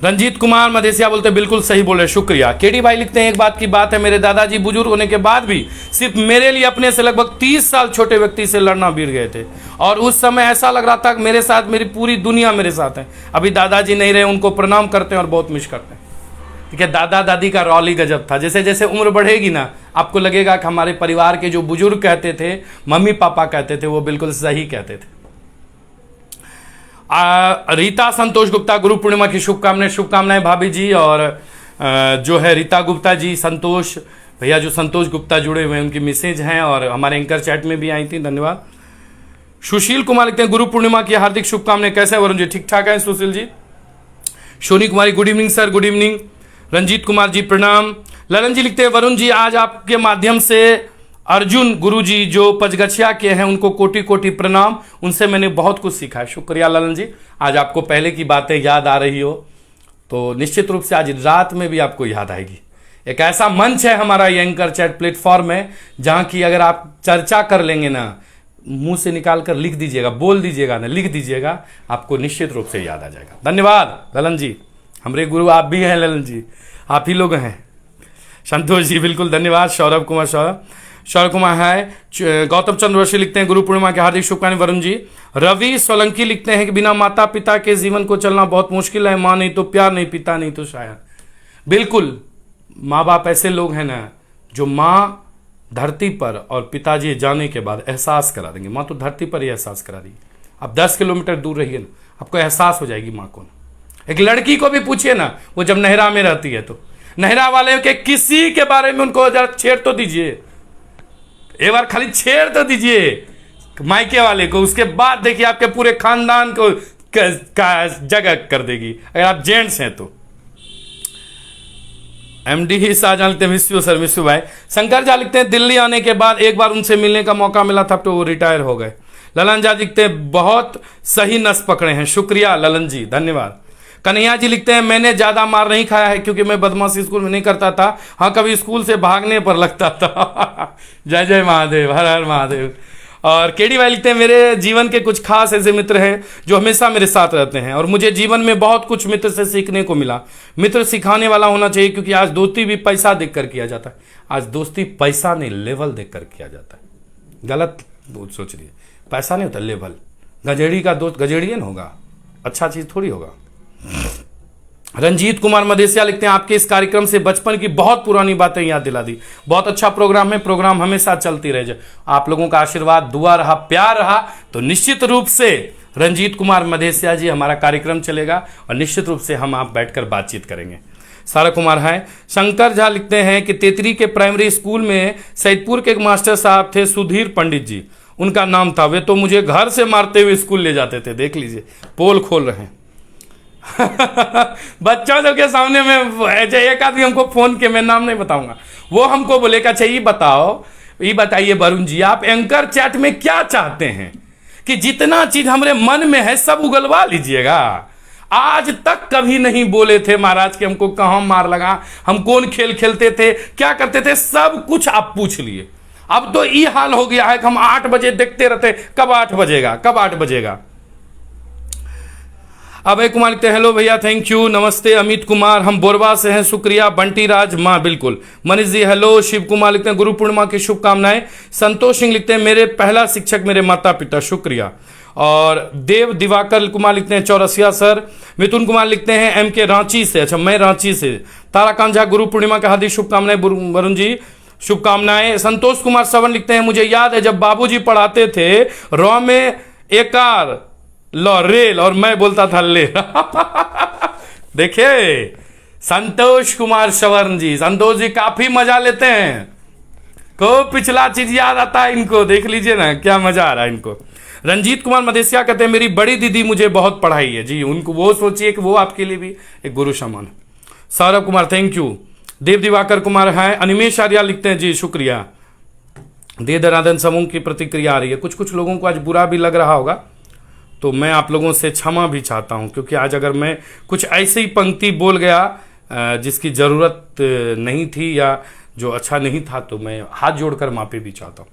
रंजीत कुमार मधेसिया बोलते हैं बिल्कुल सही बोले, शुक्रिया। केडी भाई लिखते हैं एक बात की बात है, मेरे दादाजी बुजुर्ग होने के बाद भी सिर्फ मेरे लिए अपने से लगभग 30 साल छोटे व्यक्ति से लड़ना भिड़ गए थे, और उस समय ऐसा लग रहा था कि मेरे साथ मेरी पूरी दुनिया मेरे साथ है। अभी दादाजी नहीं रहे, उनको प्रणाम करते हैं और बहुत मिस करते हैं। ठीक है, दादा दादी का रौल ही गजब था। जैसे जैसे उम्र बढ़ेगी ना, आपको लगेगा कि हमारे परिवार के जो बुजुर्ग कहते थे, मम्मी पापा कहते थे, वो बिल्कुल सही कहते थे। रीता संतोष गुप्ता, गुरु पूर्णिमा की शुभकामनाएं भाभी जी। और जो है रीता गुप्ता जी, संतोष भैया जो संतोष गुप्ता जुड़े हुए हैं, उनकी मैसेज हैं और हमारे एंकर चैट में भी आई थी, धन्यवाद। सुशील कुमार लिखते हैं गुरु पूर्णिमा की हार्दिक शुभकामनाएं, कैसे वरुण जी? ठीक ठाक है Sushil ji. Soni Kumari, good evening sir, good evening. Ranjeet Kumar ji प्रणाम। ललन जी लिखते हैं वरुण जी, आज आपके माध्यम से अर्जुन गुरुजी जो पचगछिया के हैं उनको कोटि कोटि प्रणाम, उनसे मैंने बहुत कुछ सीखा है। शुक्रिया ललन जी, आज आपको पहले की बातें याद आ रही हो तो निश्चित रूप से आज रात में भी आपको याद आएगी। एक ऐसा मंच है हमारा ये एंकर चैट प्लेटफॉर्म है, जहां की अगर आप चर्चा कर लेंगे ना, मुंह से निकाल कर लिख दीजिएगा, बोल दीजिएगा ना, लिख दीजिएगा, आपको निश्चित रूप से याद आ जाएगा। धन्यवाद ललन जी, हमारे गुरु आप भी हैं ललन जी, आप ही लोग हैं। संतोष जी बिल्कुल धन्यवाद। सौरभ कुमार है। गौतम चंद्र वर्षी लिखते हैं गुरु पूर्णिमा की हार्दिक शुभकामनाएं वरुण जी। रवि सोलंकी लिखते हैं कि बिना माता पिता के जीवन को चलना बहुत मुश्किल है, माँ नहीं तो प्यार नहीं, पिता नहीं तो शायर। बिल्कुल, माँ बाप ऐसे लोग हैं ना जो माँ धरती पर और पिताजी जाने के बाद एहसास करा देंगे। माँ तो धरती पर ही एहसास करा रही, अब 10 किलोमीटर दूर रहिए ना, आपको एहसास हो जाएगी माँ को। एक लड़की को भी पूछिए ना, वो जब नहरा में रहती है तो नहरा वाले के किसी के बारे में उनको जरा छेड़ तो दीजिए, एक बार खाली छेड़ तो दीजिए मायके वाले को, उसके बाद देखिए आपके पूरे खानदान को का जगह कर देगी, अगर आप जेंट्स हैं तो। एमडी ही शाहजहां लिखते हैं मिस्यू सर, मिस्यू भाई। शंकर झा लिखते हैं दिल्ली आने के बाद एक बार उनसे मिलने का मौका मिला था तो वो रिटायर हो गए। ललन झा लिखते हैं बहुत सही नस पकड़े हैं, शुक्रिया ललन जी, धन्यवाद। कन्हैया जी लिखते हैं मैंने ज्यादा मार नहीं खाया है क्योंकि मैं बदमाशी स्कूल में नहीं करता था, हाँ कभी स्कूल से भागने पर लगता था। जय जय महादेव, हर हर महादेव। और केडी भाई लिखते हैं मेरे जीवन के कुछ खास ऐसे मित्र हैं जो हमेशा मेरे साथ रहते हैं और मुझे जीवन में बहुत कुछ मित्र से सीखने को मिला। मित्र सिखाने वाला होना चाहिए क्योंकि आज दोस्ती भी पैसा देखकर किया जाता है। आज दोस्ती पैसा नहीं लेवल देखकर किया जाता है। गलत सोच रही है, पैसा नहीं होता लेवल। गजेड़ी का दोस्त गजेड़ियन होगा, अच्छा चीज थोड़ी होगा। रंजीत कुमार मदेसिया लिखते हैं आपके इस कार्यक्रम से बचपन की बहुत पुरानी बातें याद दिला दी। बहुत अच्छा प्रोग्राम है, प्रोग्राम हमेशा चलती रहे जाए। आप लोगों का आशीर्वाद, दुआ रहा, प्यार रहा तो निश्चित रूप से रंजीत कुमार मदेसिया जी हमारा कार्यक्रम चलेगा और निश्चित रूप से हम आप बैठकर बातचीत करेंगे। सारा कुमार है। शंकर झा लिखते हैं कि तेतरी के प्राइमरी स्कूल में सैदपुर के एक मास्टर साहब थे सुधीर पंडित जी, उनका नाम था। वे तो मुझे घर से मारते हुए स्कूल ले जाते थे। देख लीजिए, पोल खोल रहे हैं। बच्चों जो के सामने में एक आदमी हमको फोन के, मैं नाम नहीं बताऊंगा, वो हमको बोलेगा अच्छा ये बताओ, ये बताइए वरुण जी आप एंकर चैट में क्या चाहते हैं कि जितना चीज हमारे मन में है सब उगलवा लीजिएगा। आज तक कभी नहीं बोले थे महाराज कि हमको कहां मार लगा, हम कौन खेल खेलते थे, क्या करते थे, सब कुछ आप पूछ लिए। अब तो ये हाल हो गया है कि हम 8 बजे देखते रहते, कब 8 बजेगा, कब 8 बजेगा। अभय कुमार लिखते हैं हेलो भैया, थैंक यू, नमस्ते। अमित कुमार हम बोरबा से हैं, शुक्रिया। बंटी राज माँ बिल्कुल। मनीष जी हेलो। शिव कुमार लिखते हैं गुरु पूर्णिमा की शुभकामनाएं। संतोष सिंह लिखते हैं मेरे पहला शिक्षक मेरे माता पिता, शुक्रिया। और देव दिवाकर कुमार लिखते हैं चौरसिया सर। मिथुन कुमार लिखते हैं एम के रांची से, अच्छा मैं रांची से। ताराकांत झा गुरु पूर्णिमा का हार्दिक शुभकामनाएं वरुण जी, शुभकामनाएं। संतोष कुमार सवन लिखते हैं मुझे याद है जब बाबूजी पढ़ाते थे रॉ में एकार लो रेल और मैं बोलता था ले। देखिए संतोष कुमार सवर्ण जी, संतोष जी काफी मजा लेते हैं, को पिछला चीज याद आता है इनको, देख लीजिए ना क्या मजा आ रहा है इनको। रंजीत कुमार मदेसिया कहते हैं मेरी बड़ी दीदी मुझे बहुत पढ़ाई है जी, उनको वो सोचिए कि वो आपके लिए भी एक गुरु समान। Saurabh Kumar thank you. देव दिवाकर कुमार है। अनिमेश आर्या लिखते हैं जी शुक्रिया। दे दरादन समूह की प्रतिक्रिया आ रही है। कुछ कुछ लोगों को आज बुरा भी लग रहा होगा तो मैं आप लोगों से क्षमा भी चाहता हूं क्योंकि आज अगर मैं कुछ ऐसी ही पंक्ति बोल गया जिसकी जरूरत नहीं थी या जो अच्छा नहीं था तो मैं हाथ जोड़कर माफी भी चाहता हूं।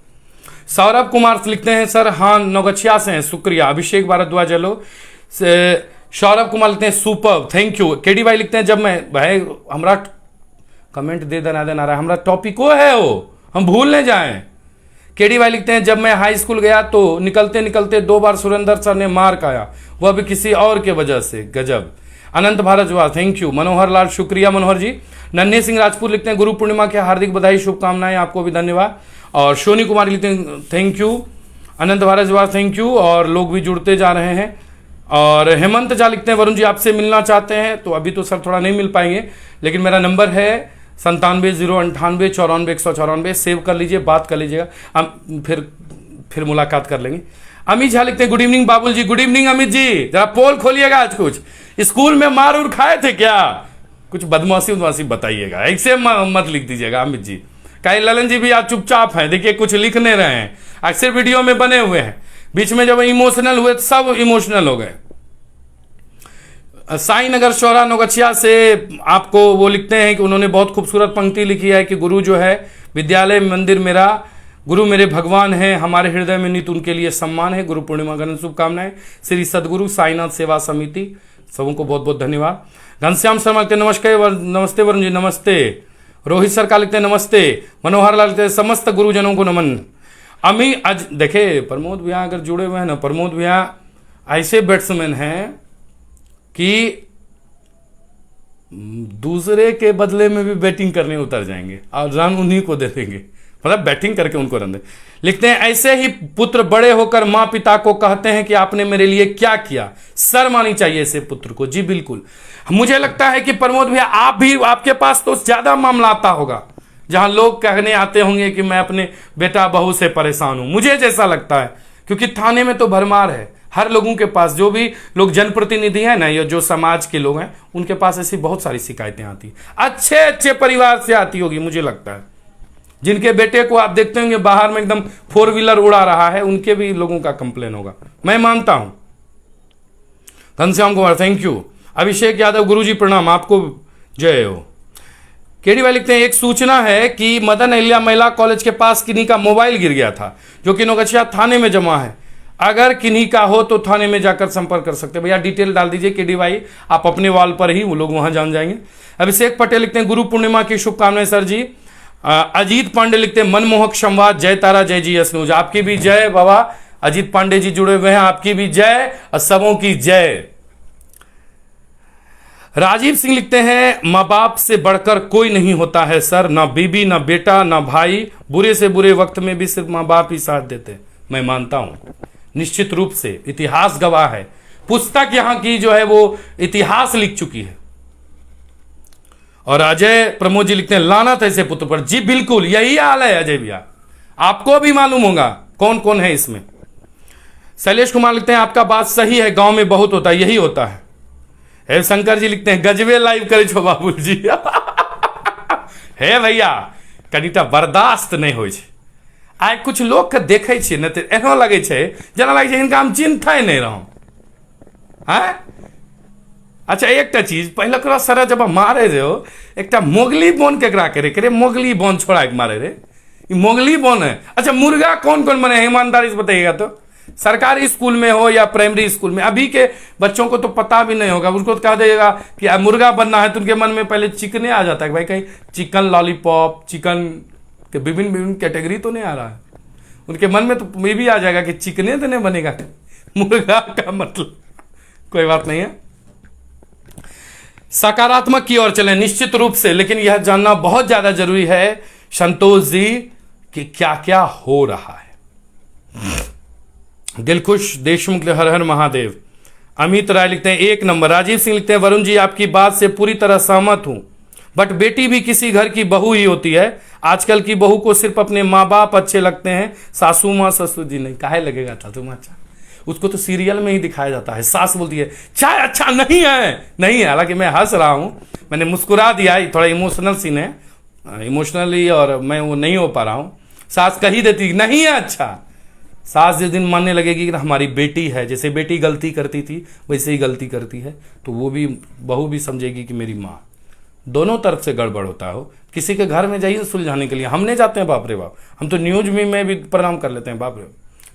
सौरभ कुमार लिखते हैं सर हाँ नौगछिया से हैं, शुक्रिया। अभिषेक भारद्वाज हेलो। सौरभ कुमार लिखते हैं सुपर, थैंक यू। केडी भाई लिखते हैं जब मैं भाई हमारा कमेंट दे देना आ रहा है, हमारा टॉपिको है वो, हम भूल न जाएं। केडी भाई लिखते हैं जब मैं हाई स्कूल गया तो निकलते निकलते 2 बार सुरेंद्र सर ने मार खाया, वह भी किसी और के वजह से, गजब। अनंत भारद्वाज थैंक यू। मनोहर लाल शुक्रिया मनोहर जी। नन्हे सिंह राजपूत लिखते हैं गुरु पूर्णिमा के हार्दिक बधाई शुभकामनाएं, आपको भी धन्यवाद। और सोनी कुमार लिखते हैं thank you. Anant Bhardwaj thank you. और लोग भी जुड़ते जा रहे हैं। और हेमंत झा लिखते हैं वरुण जी आपसे मिलना चाहते हैं तो अभी तो सर थोड़ा नहीं मिल पाएंगे लेकिन मेरा नंबर है 97 098 94 194, सेव कर लीजिए, बात कर लीजिएगा, हम फिर मुलाकात कर लेंगे। अमित झा लिखते हैं गुड इवनिंग बाबुल जी। Good evening Amit ji. जरा पोल खोलिएगा, आज कुछ स्कूल में मार उर खाए थे क्या, कुछ बदमाशी उदमाशी बताइएगा, ऐसे मत लिख दीजिएगा अमित जी। कहीं ललन जी भी आज चुपचाप हैं, देखिए कुछ लिख नहीं रहे हैं, अक्सर वीडियो में बने हुए हैं, बीच में जब इमोशनल हुए तो सब इमोशनल हो गए। साई नगर शौरा नौगछिया से आपको वो लिखते हैं कि उन्होंने बहुत खूबसूरत पंक्ति लिखी है कि गुरु जो है विद्यालय मंदिर मेरा, गुरु मेरे भगवान हैं, हमारे हृदय में नित उनके लिए सम्मान है। गुरु पूर्णिमा की शुभकामनाएं। श्री सदगुरु साईनाथ सेवा समिति, सबों को बहुत बहुत धन्यवाद। घनश्याम शर्मा लिखते नमस्कार, नमस्ते वरुण जी, नमस्ते। रोहित सरकार लिखते नमस्ते। मनोहर लाल लिखते समस्त गुरुजनों को नमन। अमी आज देखे प्रमोद भैया अगर जुड़े हुए हैं ना, प्रमोद भैया ऐसे बैट्समैन हैं कि दूसरे के बदले में भी बैटिंग करने उतर जाएंगे और रन उन्हीं को दे देंगे। मतलब बैटिंग करके उनको रन दे। लिखते हैं ऐसे ही पुत्र बड़े होकर माँ पिता को कहते हैं कि आपने मेरे लिए क्या किया, शर्म आनी चाहिए ऐसे पुत्र को। जी बिल्कुल, मुझे लगता है कि प्रमोद भैया आप भी, आपके पास तो ज्यादा मामला आता होगा जहां लोग कहने आते होंगे कि मैं अपने बेटा बहू से परेशान हूं, मुझे जैसा लगता है, क्योंकि थाने में तो भरमार है हर लोगों के पास, जो भी लोग जनप्रतिनिधि हैं ना या जो समाज के लोग हैं उनके पास ऐसी बहुत सारी शिकायतें आती, अच्छे अच्छे परिवार से आती होगी मुझे लगता है। जिनके बेटे को आप देखते होंगे बाहर में एकदम 4 व्हीलर उड़ा रहा है, उनके भी लोगों का कंप्लेन होगा, मैं मानता हूं। Ghanshyam Kumar thank you. अभिषेक यादव गुरुजी प्रणाम, आपको जय हो। केडी भाई लिखते हैं एक सूचना है कि मदन अहिल्या महिला कॉलेज के पास किन्हीं का मोबाइल गिर गया था जो कि नौगछिया थाने में जमा है, अगर किन्हीं का हो तो थाने में जाकर संपर्क कर सकते हैं। भैया डिटेल डाल दीजिए केडी भाई, आप अपने वॉल पर ही, वो लोग वहां जान जाएंगे। अभिषेक पटेल लिखते हैं गुरु पूर्णिमा की शुभकामनाएं सर जी। अजीत पांडे लिखते हैं मनमोहक संवाद, जय तारा जय जीएस न्यूज। आपकी भी जय बाबा, अजीत पांडे जी जुड़े हुए हैं, आपकी भी जय और सबों की जय। राजीव सिंह लिखते हैं माँ बाप से बढ़कर कोई नहीं होता है सर, ना बीबी ना बेटा ना भाई, बुरे से बुरे वक्त में भी सिर्फ माँ बाप ही साथ देते। मैं मानता हूं, निश्चित रूप से इतिहास गवाह है, पुस्तक यहां की जो है वो इतिहास लिख चुकी है। और अजय प्रमोद जी लिखते हैं लानत ऐसे पुत्र पर। जी बिल्कुल यही हाल है अजय भैया, आपको भी मालूम होगा कौन कौन है इसमें। शैलेश कुमार लिखते हैं आपका बात सही है, गांव में बहुत होता है, यही होता है। शंकर जी लिखते हैं गजबे लाइव करे छो बाबू जी। हे भैया कनिटा बर्दाश्त नहीं हो, आइ कुछ लोग के देखे छियै न तऽ एहनो लगे छै जना लगे छै हिनका हम चिन्हते नहीं रहूं। अच्छा एक चीज पहले सर जब मारे रहे हो एक मोगली बोन केकरा करे मोगली बोन छोड़ा के मारे रे, मोगली बोन है। अच्छा मुर्गा कौन कौन बने ईमानदारी से बताइएगा तो, सरकारी स्कूल में हो या प्राइमरी स्कूल में, अभी के बच्चों को तो पता भी नहीं होगा, उसको तो कह देगा कि मुर्गा बनना है तो उनके मन में पहले चिकने आ जाता है कि भाई कहीं चिकन लॉलीपॉप, चिकन के विभिन्न विभिन्न कैटेगरी तो नहीं आ रहा है, उनके मन में तो ये भी आ जाएगा कि चिकने तो नहीं बनेगा मुर्गा का मतलब। कोई बात नहीं है, सकारात्मक की ओर चले निश्चित रूप से, लेकिन यह जानना बहुत ज्यादा जरूरी है संतोष जी कि क्या क्या हो रहा है। दिलखुश देशमुख हर हर महादेव। अमित राय लिखते हैं एक नंबर। राजीव सिंह लिखते हैं वरुण जी आपकी बात से पूरी तरह सहमत हूं, बट बेटी भी किसी घर की बहू ही होती है। आजकल की बहू को सिर्फ अपने माँ बाप अच्छे लगते हैं, सासू माँ ससुर जी नहीं। काहे लगेगा सासू माँ अच्छा, उसको तो सीरियल में ही दिखाया जाता है। सास बोलती है चाय अच्छा नहीं है, नहीं है, हालांकि मैं हंस रहा हूं, मैंने मुस्कुरा दिया, थोड़ा इमोशनल सीन है, इमोशनली और मैं वो नहीं हो पा रहा हूं। सास कही देती नहीं है अच्छा, सास जिस दिन मानने लगेगी कि हमारी बेटी है, जैसे बेटी गलती करती थी वैसे ही गलती करती है, तो वो भी बहू भी समझेगी कि मेरी माँ। दोनों तरफ से गड़बड़ होता हो। किसी के घर में जाइए सुलझाने के लिए, हमने जाते हैं बाप रे बाप, हम तो न्यूज में भी प्रणाम कर लेते हैं बाप रे।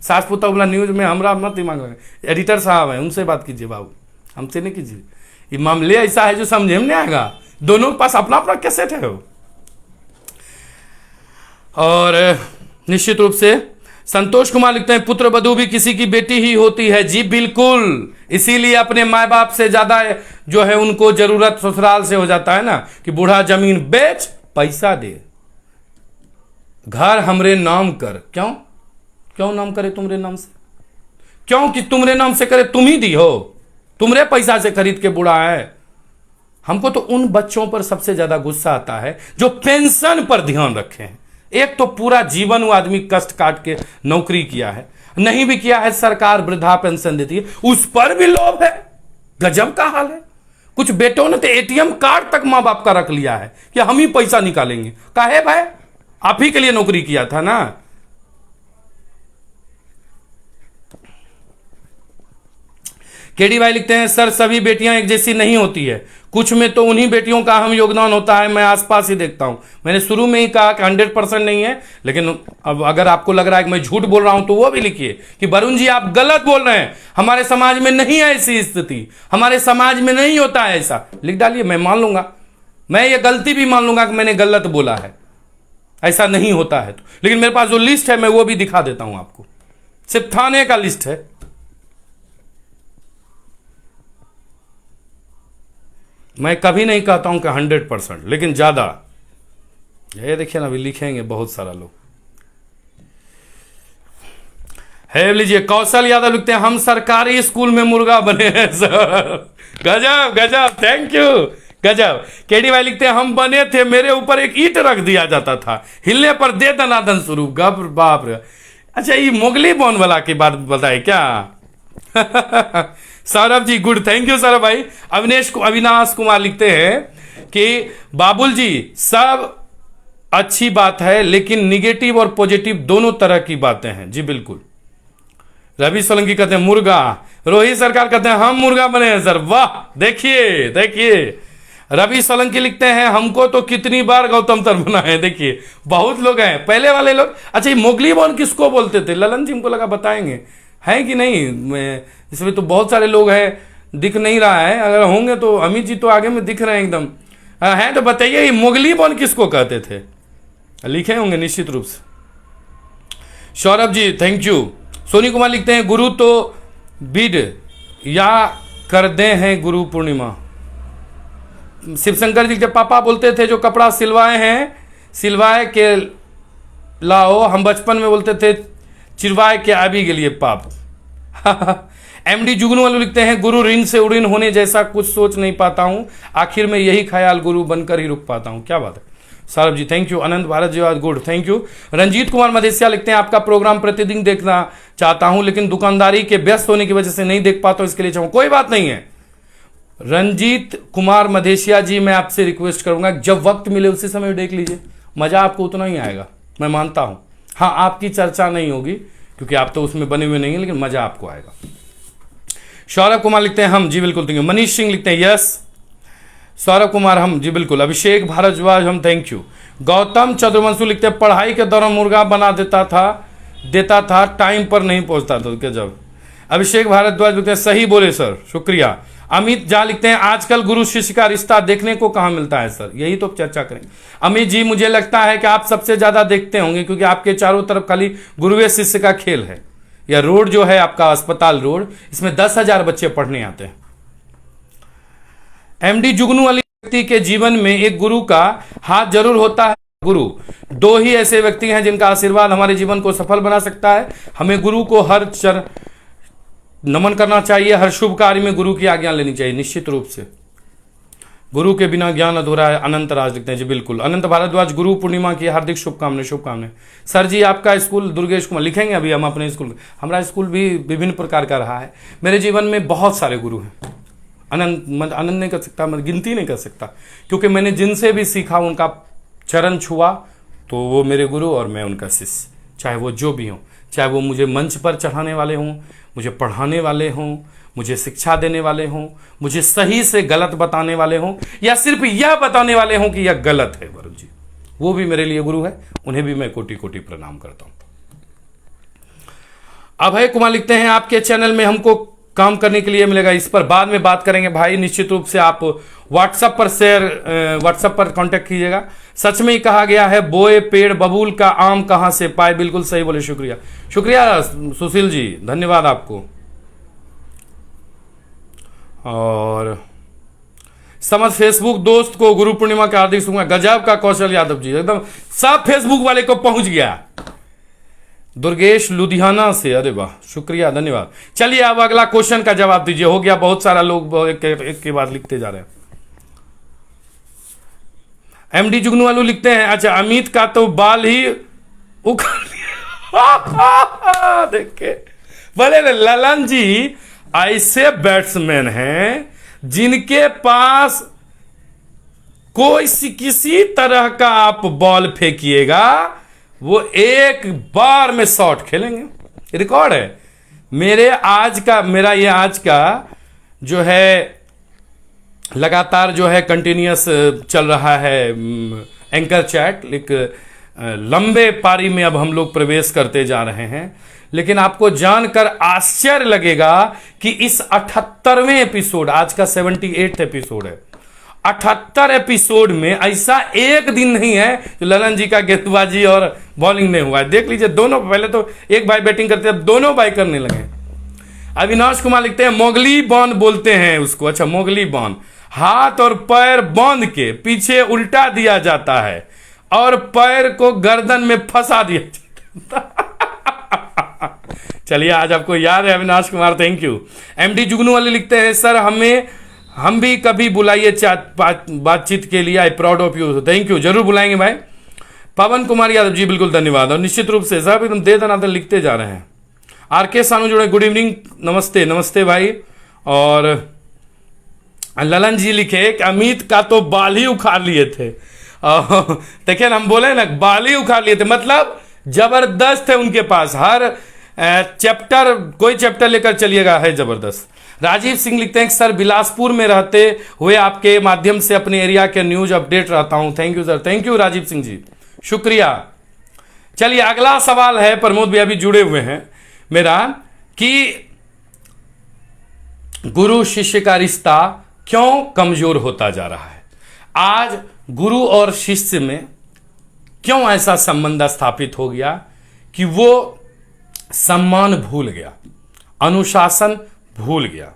सास पुता बोला न्यूज में हमरा मत दिमाग लगे, एडिटर साहब हैं उनसे बात कीजिए बाबू, हमसे नहीं कीजिए। ये मामले ऐसा है जो समझे में नहीं आएगा, दोनों के पास अपना अपना कैसेट है वो। और निश्चित रूप से संतोष कुमार लिखते हैं पुत्र वधू भी किसी की बेटी ही होती है। जी बिल्कुल, इसीलिए अपने माँ बाप से ज्यादा जो है उनको जरूरत ससुराल से हो जाता है ना, कि बूढ़ा जमीन बेच पैसा दे, घर हमरे नाम कर। क्यों क्यों नाम करे तुमरे नाम से, क्यों कि तुमरे नाम से करे, तुम ही दी हो, तुमरे पैसा से खरीद के बूढ़ा है। हमको तो उन बच्चों पर सबसे ज्यादा गुस्सा आता है जो पेंशन पर ध्यान रखे हैं। एक तो पूरा जीवन वो आदमी कष्ट काट के नौकरी किया है, नहीं भी किया है सरकार वृद्धा पेंशन देती है, उस पर भी लोभ है। गजब का हाल है। कुछ बेटों ने तो एटीएम कार्ड तक मां बाप का रख लिया है कि हम ही पैसा निकालेंगे। काहे भाई, आप ही के लिए नौकरी किया था ना। केडी भाई लिखते हैं सर सभी बेटियां एक जैसी नहीं होती है, कुछ में तो उन्हीं बेटियों का अहम योगदान होता है, मैं आसपास ही देखता हूं। मैंने शुरू में ही कहा कि 100% नहीं है, लेकिन अब अगर आपको लग रहा है कि मैं झूठ बोल रहा हूं तो वो भी लिखिए कि वरुण जी आप गलत बोल रहे हैं, हमारे समाज में नहीं है ऐसी स्थिति, हमारे समाज में नहीं होता है ऐसा। लिख डालिए, मैं मान लूंगा, मैं ये गलती भी मान लूंगा कि मैंने गलत बोला है, ऐसा नहीं होता है तो। लेकिन मेरे पास जो लिस्ट है मैं वो भी दिखा देता हूं आपको, सिर्फ थाने का लिस्ट है। मैं कभी नहीं कहता हूं कि 100%, लेकिन ज्यादा। ये देखिए ना, अभी लिखेंगे बहुत सारा लोग। है लीजिए। कौशल यादव लिखते हैं हम सरकारी स्कूल में मुर्गा बने हैं सर। गजब गजब, थैंक यू, गजब। केडी भाई लिखते हैं हम बने थे, मेरे ऊपर एक ईंट रख दिया जाता था, हिलने पर दे दनादन स्वरूप। गप बाप रे। अच्छा, ये मोगली बॉन वाला की बात बताए क्या? Saurabh ji good, thank you Saurabh भाई। अविनाश कुमार लिखते हैं कि बाबुल जी सब अच्छी बात है, लेकिन निगेटिव और पॉजिटिव दोनों तरह की बातें हैं। जी बिल्कुल। रवि सोलंकी कहते हैं मुर्गा। रोहित सरकार कहते हैं हम मुर्गा बने हैं सर। वाह, देखिए देखिए। रवि सोलंकी लिखते हैं हमको तो कितनी बार गौतम सर बना है। देखिए बहुत लोग हैं, पहले वाले लोग। अच्छा, ये मोगली बॉन किसको बोलते थे? ललन जी हमको लगा बताएंगे, है कि नहीं? इसमें तो बहुत सारे लोग हैं, दिख नहीं रहा है। अगर होंगे तो अमित जी तो आगे में दिख रहे हैं एकदम, हैं तो बताइए ये मोगली बॉन किसको कहते थे? लिखे होंगे निश्चित रूप से। Saurabh ji thank you. सोनी कुमार लिखते हैं गुरु तो बिड या कर दे हैं गुरु पूर्णिमा। शिवशंकर जी के पापा बोलते थे जो कपड़ा सिलवाए हैं सिलवाए के लाओ, हम बचपन में बोलते थे चिरवाए के आबी के लिए पाप। एमडी जुगनू वाले लिखते हैं गुरु ऋण से उड़ीन होने जैसा कुछ सोच नहीं पाता हूं, आखिर में यही ख्याल गुरु बनकर ही रुक पाता हूं। क्या बात है Saurabh ji, thank you. Anant Bharat ji good, thank you. Ranjeet Kumar Madeshiya लिखते हैं आपका प्रोग्राम प्रतिदिन देखना चाहता हूं, लेकिन दुकानदारी के व्यस्त होने की वजह से नहीं देख पाता हूं, इसके लिए चाहूँ। कोई बात नहीं है रंजीत कुमार मदेशिया जी, मैं आपसे रिक्वेस्ट करूंगा जब वक्त मिले उसी समय देख लीजिए, मजा आपको उतना ही आएगा, मैं मानता हूं। हाँ, आपकी चर्चा नहीं होगी क्योंकि आप तो उसमें बने हुए नहीं है, लेकिन मजा आपको आएगा। सौरभ कुमार लिखते हैं हम, जी बिल्कुल थैंक यू। मनीष सिंह लिखते हैं यस। सौरभ कुमार हम, जी बिल्कुल। अभिषेक भारद्वाज हम, थैंक यू। गौतम चंद्रवंशु लिखते हैं पढ़ाई के दौरान मुर्गा बना देता था टाइम पर नहीं पहुंचता था। जब अभिषेक भारद्वाज लिखते हैं सही बोले सर, शुक्रिया। अमित झा लिखते हैं आजकल गुरु शिष्य का रिश्ता देखने को कहां मिलता है सर? यही तो चर्चा करें। अमित जी मुझे लगता है कि आप सबसे ज्यादा देखते होंगे क्योंकि आपके चारों तरफ खाली गुरुवे शिष्य का खेल है। यह रोड जो है आपका अस्पताल रोड, इसमें 10,000 बच्चे पढ़ने आते हैं। एमडी जुगनू वाली व्यक्ति के जीवन में एक गुरु का हाथ जरूर होता है। गुरु दो ही ऐसे व्यक्ति हैं जिनका आशीर्वाद हमारे जीवन को सफल बना सकता है। हमें गुरु को हर चरण नमन करना चाहिए, हर शुभ कार्य में गुरु की आज्ञा लेनी चाहिए। निश्चित रूप से गुरु के बिना ज्ञान अधूरा है। अनंत राज लिखते हैं जी बिल्कुल। अनंत भारद्वाज गुरु पूर्णिमा की हार्दिक शुभकामनाएं। सर जी आपका स्कूल दुर्गेश कुमार लिखेंगे अभी हम अपने स्कूल में। हमारा स्कूल भी विभिन्न प्रकार का रहा है। मेरे जीवन में बहुत सारे गुरु हैं, अनंत नहीं कर सकता, मैं गिनती नहीं कर सकता, क्योंकि मैंने जिनसे भी सीखा उनका चरण छुआ तो वो मेरे गुरु और मैं उनका शिष्य, चाहे वो जो भी हों, चाहे वो मुझे मंच पर चढ़ाने वाले हों, मुझे पढ़ाने वाले हों, मुझे शिक्षा देने वाले हों, मुझे सही से गलत बताने वाले हों, या सिर्फ यह बताने वाले हों कि यह गलत है वरुण जी, वो भी मेरे लिए गुरु है। उन्हें भी मैं कोटि कोटि प्रणाम करता हूं। अभय कुमार लिखते हैं आपके चैनल में हमको काम करने के लिए मिलेगा, इस पर बाद में बात करेंगे भाई। निश्चित रूप से आप व्हाट्सएप पर कांटेक्ट कीजिएगा। सच में ही कहा गया है बोए पेड़ बबूल का आम कहां से पाए। बिल्कुल सही बोले, शुक्रिया शुक्रिया सुशील जी, धन्यवाद आपको। और समझ फेसबुक दोस्त को गुरु पूर्णिमा का हार्दिक शुभकामनाएं। गजब का कौशल यादव जी, एकदम सब फेसबुक वाले को पहुंच गया। दुर्गेश लुधियाना से, अरे वाह, शुक्रिया धन्यवाद। चलिए अब अगला क्वेश्चन का जवाब दीजिए। हो गया, बहुत सारा लोग एक के बाद लिखते जा रहे हैं। एमडी जुगनू वालू लिखते हैं अच्छा अमित का तो बाल ही उखाड़ लिया। देखे बोले ललन जी ऐसे बैट्समैन हैं जिनके पास कोई किसी तरह का आप बॉल फेंकिएगा वो एक बार में शॉट खेलेंगे। रिकॉर्ड है मेरा ये आज का जो है लगातार जो है कंटिन्यूअस चल रहा है एंकर चैट। एक लंबे पारी में अब हम लोग प्रवेश करते जा रहे हैं, लेकिन आपको जानकर आश्चर्य लगेगा कि इस 78वें एपिसोड, आज का 78 एपिसोड है, 78 एपिसोड में ऐसा एक दिन नहीं है जो ललन जी का गेंदबाजी और बॉलिंग नहीं हुआ है। देख लीजिए दोनों, पहले तो एक भाई बैटिंग करते हैं, दोनों भाई करने लगे। अविनाश कुमार लिखते हैं मोगली बॉन बोलते हैं उसको। अच्छा, मोगली बॉन, हाथ और पैर बांध के पीछे उल्टा दिया जाता है और पैर को गर्दन में फंसा दिया जाता है। चलिए, आज आपको याद है Avinash Kumar, thank you. MD जुगनू वाले लिखते हैं सर हम भी कभी बुलाइए बातचीत के लिए, I proud of you, thank you, जरूर बुलाएंगे भाई। पवन कुमार यादव जी बिल्कुल धन्यवाद, और निश्चित रूप से सब एकदम दे दनादन लिखते जा रहे हैं। आर के सानू जुड़े, गुड इवनिंग, नमस्ते नमस्ते भाई। और ललन जी लिखे कि अमित का तो बाल ही उखाड़ लिए थे। देखिए हम बोले ना, बाल ही उखाड़ लिए थे, मतलब जबरदस्त है उनके पास, हर चैप्टर, कोई चैप्टर लेकर चलिएगा, है जबरदस्त। राजीव सिंह लिखते हैं कि सर बिलासपुर में रहते हुए आपके माध्यम से अपने एरिया के न्यूज अपडेट रहता हूं, thank you sir, thank you Rajeev Singh ji, शुक्रिया। चलिए अगला सवाल है, प्रमोद भैया भी जुड़े हुए हैं मेरा, कि गुरु शिष्य का रिश्ता क्यों कमजोर होता जा रहा है। आज गुरु और शिष्य में क्यों ऐसा संबंध स्थापित हो गया कि वो सम्मान भूल गया, अनुशासन भूल गया।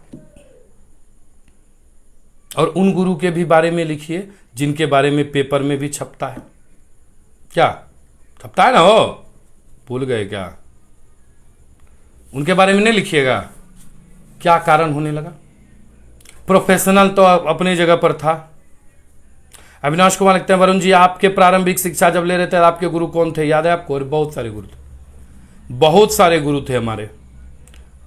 और उन गुरु के भी बारे में लिखिए जिनके बारे में पेपर में भी छपता है, क्या छपता है ना, हो भूल गए क्या, उनके बारे में नहीं लिखिएगा, क्या कारण होने लगा। प्रोफेशनल तो अपनी जगह पर था। अविनाश कुमार लिखते हैं वरुण जी आपके प्रारंभिक शिक्षा जब ले रहे थे आपके गुरु कौन थे, याद है आपको? और बहुत सारे गुरु थे, बहुत सारे गुरु थे हमारे।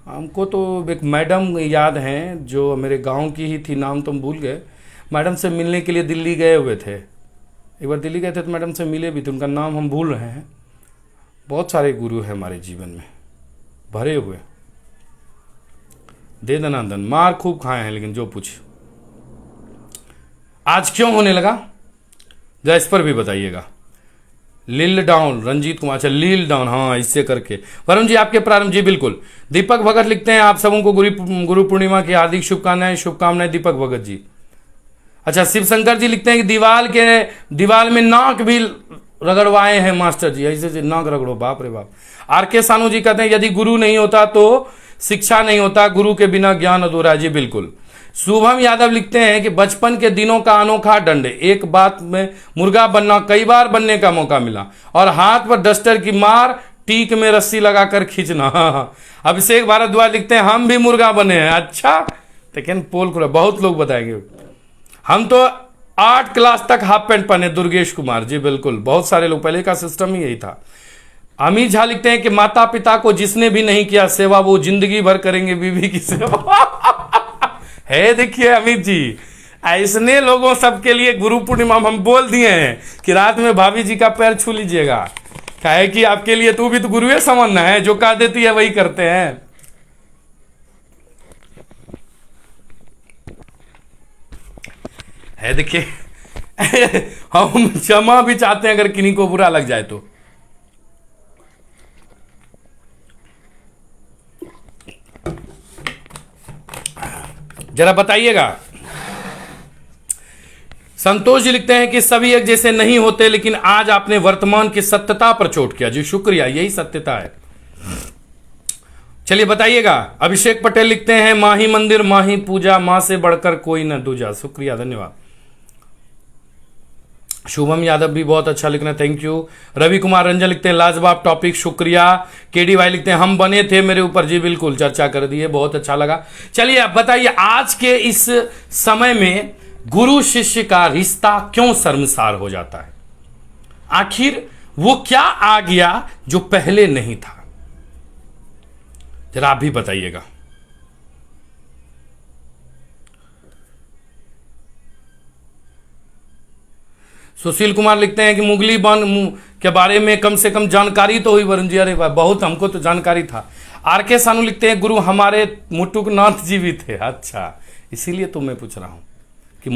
हमको तो एक मैडम याद हैं जो मेरे गांव की ही थी, नाम तो हम भूल गए, मैडम से मिलने के लिए दिल्ली गए हुए थे, एक बार दिल्ली गए थे तो मैडम से मिले भी थे, उनका नाम हम भूल रहे हैं। बहुत सारे गुरु हैं हमारे जीवन में भरे हुए, दे दनादन, मार खूब खाए हैं, लेकिन जो पूछ आज क्यों होने लगा जरा इस पर भी बताइएगा। लील डाउन, रंजीत कुमार, अच्छा लील डाउन, हाँ इससे करके। वरुण जी आपके प्रारंभ, जी बिल्कुल। दीपक भगत लिखते हैं आप सबों को गुरु पूर्णिमा की हार्दिक शुभकामनाएं दीपक भगत जी। अच्छा शिव शंकर जी लिखते हैं कि दीवाल में नाक भी रगड़वाए हैं मास्टर जी, ऐसे नाक रगड़ो, बाप रे बाप। आर के सानू जी कहते हैं यदि गुरु नहीं होता तो शिक्षा नहीं होता, गुरु के बिना ज्ञान अधूरा, जी बिल्कुल। शुभम यादव लिखते हैं कि बचपन के दिनों का अनोखा दंड, एक बात में मुर्गा बनना, कई बार बनने का मौका मिला, और हाथ पर डस्टर की मार, टीक में रस्सी लगाकर खींचना। अभिषेक भारद्वाज लिखते हैं हम भी मुर्गा बने हैं, अच्छा, लेकिन पोल खुला, बहुत लोग बताएंगे। हम तो 8 क्लास तक हाफ पैंट पहने, दुर्गेश कुमार, जी बिल्कुल, बहुत सारे लोग, पहले का सिस्टम ही यही था। अमित झा लिखते हैं कि माता पिता को जिसने भी नहीं किया सेवा वो जिंदगी भर करेंगे बीवी की सेवा। है देखिए अमित जी, ऐसने लोगों सबके लिए गुरु पूर्णिमा हम बोल दिए हैं कि रात में भाभी जी का पैर छू लीजिएगा, काहे कि आपके लिए तू भी तो गुरु समझना है, जो कह देती है वही करते हैं। है देखिए, हम क्षमा भी चाहते हैं अगर किन्हीं को बुरा लग जाए तो। जरा बताइएगा। संतोष जी लिखते हैं कि सभी एक जैसे नहीं होते, लेकिन आज आपने वर्तमान की सत्यता पर चोट किया, जी शुक्रिया, यही सत्यता है। चलिए बताइएगा। अभिषेक पटेल लिखते हैं माही मंदिर माही पूजा, मां से बढ़कर कोई न दूजा, शुक्रिया, धन्यवाद। शुभम यादव भी बहुत अच्छा लिखना, थैंक यू। रवि कुमार रंजन लिखते हैं लाजवाब टॉपिक, शुक्रिया। केडी भाई लिखते हैं हम बने थे मेरे ऊपर, जी बिल्कुल, चर्चा कर दी है, बहुत अच्छा लगा। चलिए अब बताइए आज के इस समय में गुरु शिष्य का रिश्ता क्यों शर्मसार हो जाता है, आखिर वो क्या आ गया जो पहले नहीं था, जरा आप भी बताइएगा। सुशील कुमार लिखते हैं कि मुगली बन के बारे में कम से कम जानकारी तो हुई वरुण जी, अरे बहुत, हमको तो जानकारी था। आर के सानू लिखते हैं गुरु हमारे मुटुकनाथ जी भी थे, अच्छा, इसीलिए तो मैं पूछ रहा हूं कि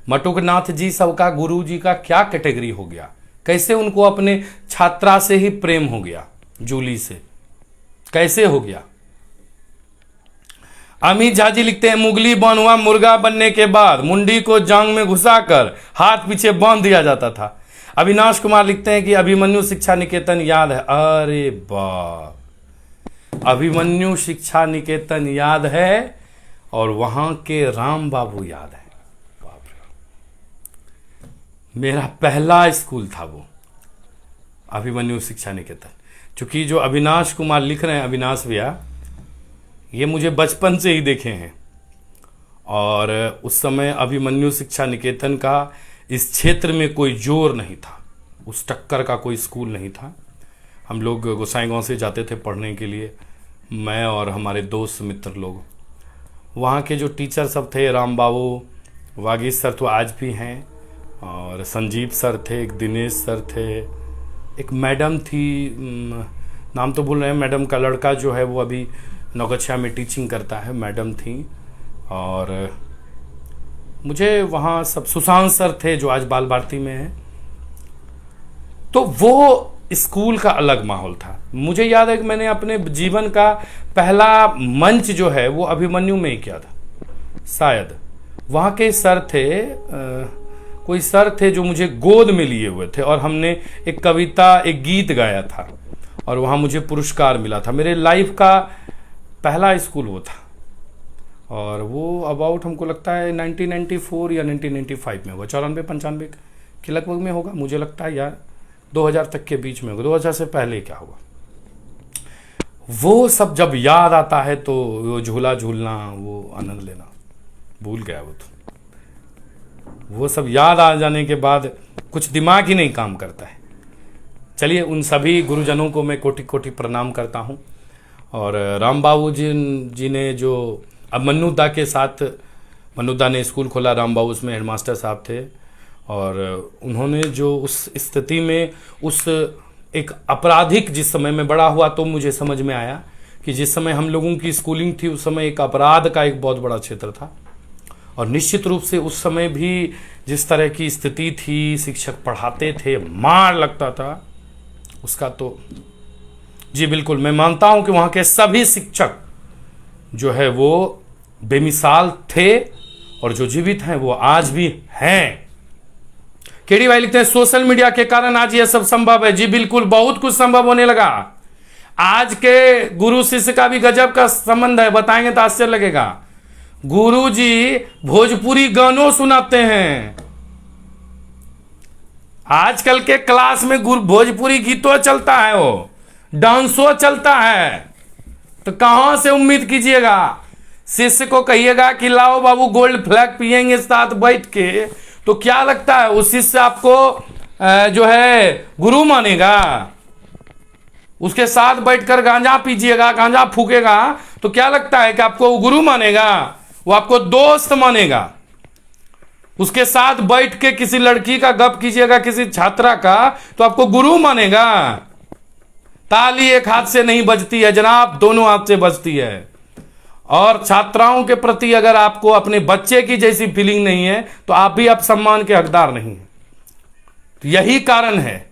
मटुकनाथ जी सबका गुरु जी का क्या कैटेगरी हो गया, कैसे उनको अपने छात्रा से ही प्रेम हो गया, जूली से कैसे हो गया। अमित झा जी लिखते हैं मुगली बन हुआ, मुर्गा बनने के बाद मुंडी को जांग में घुसाकर हाथ पीछे बांध दिया जाता था। अविनाश कुमार लिखते हैं कि अभिमन्यु शिक्षा निकेतन याद है, अरे बाप, अभिमन्यु शिक्षा निकेतन याद है, और वहां के राम बाबू याद है, बाप रे, मेरा पहला स्कूल था वो अभिमन्यु शिक्षा निकेतन। चूंकि जो अविनाश कुमार लिख रहे हैं, अविनाश भैया, ये मुझे बचपन से ही देखे हैं। और उस समय अभिमन्यु शिक्षा निकेतन का इस क्षेत्र में कोई जोर नहीं था, उस टक्कर का कोई स्कूल नहीं था। हम लोग गोसाईगांव से जाते थे पढ़ने के लिए, मैं और हमारे दोस्त मित्र लोग। वहाँ के जो टीचर सब थे, राम बाबू, वागीश सर तो आज भी हैं, और संजीव सर थे, एक दिनेश सर थे, एक मैडम थी, नाम तो भूल रहे हैं, मैडम का लड़का जो है वो अभी नौकच्छा में टीचिंग करता है, मैडम थी। और मुझे वहाँ सब, सुशांत सर थे जो आज बाल भारती में है। तो वो स्कूल का अलग माहौल था। मुझे याद है कि मैंने अपने जीवन का पहला मंच जो है वो अभिमन्यु में ही किया था शायद। वहाँ के सर थे, कोई सर थे जो मुझे गोद में लिए हुए थे, और हमने एक कविता, एक गीत गाया था, और वहाँ मुझे पुरस्कार मिला था। मेरे लाइफ का पहला स्कूल वो था, और वो अबाउट हमको लगता है 1994 या 1995 में होगा, 94-95 के लगभग में होगा, मुझे लगता है यार 2000 तक के बीच में होगा, 2000 से पहले क्या होगा। वो सब जब याद आता है तो वो झूला झूलना, वो आनंद लेना भूल गया। वो सब याद आ जाने के बाद कुछ दिमाग ही नहीं काम करता है। चलिए, उन सभी गुरुजनों को मैं कोटि कोटि प्रणाम करता हूँ। और राम बाबू जी ने जो अब मन्नुदा के साथ, मन्नुदा ने स्कूल खोला, राम बाबू उसमें हेडमास्टर साहब थे, और उन्होंने जो उस स्थिति में, उस एक आपराधिक, जिस समय में बड़ा हुआ तो मुझे समझ में आया कि जिस समय हम लोगों की स्कूलिंग थी उस समय एक अपराध का एक बहुत बड़ा क्षेत्र था। और निश्चित रूप से उस समय भी जिस तरह की स्थिति थी, शिक्षक पढ़ाते थे, मार लगता था उसका, तो जी बिल्कुल मैं मानता हूं कि वहां के सभी शिक्षक जो है वो बेमिसाल थे, और जो जीवित हैं वो आज भी हैं। केडी भाई लिखते हैं, सोशल मीडिया के कारण आज ये सब संभव है। जी बिल्कुल, बहुत कुछ संभव होने लगा। आज के गुरु शिष्य का भी गजब का संबंध है, बताएंगे तो आश्चर्य लगेगा। गुरु जी भोजपुरी गानों सुनाते हैं। आजकल के क्लास में भोजपुरी गीतों चलता है, वो डांसो चलता है, तो कहां से उम्मीद कीजिएगा। शिष्य को कहिएगा कि लाओ बाबू गोल्ड फ्लैग पिएंगे साथ बैठ के, तो क्या लगता है उस शिष्य आपको जो है गुरु मानेगा? उसके साथ बैठकर गांजा पीजिएगा, गांजा फूकेगा, तो क्या लगता है कि आपको वो गुरु मानेगा? वो आपको दोस्त मानेगा। उसके साथ बैठ के किसी लड़की का गप कीजिएगा, किसी छात्रा का, तो आपको गुरु मानेगा। ताली एक हाथ से नहीं बजती है जनाब, दोनों हाथ से बजती है। और छात्राओं के प्रति अगर आपको अपने बच्चे की जैसी फीलिंग नहीं है तो आप भी अब सम्मान के हकदार नहीं हैं। तो यही कारण है।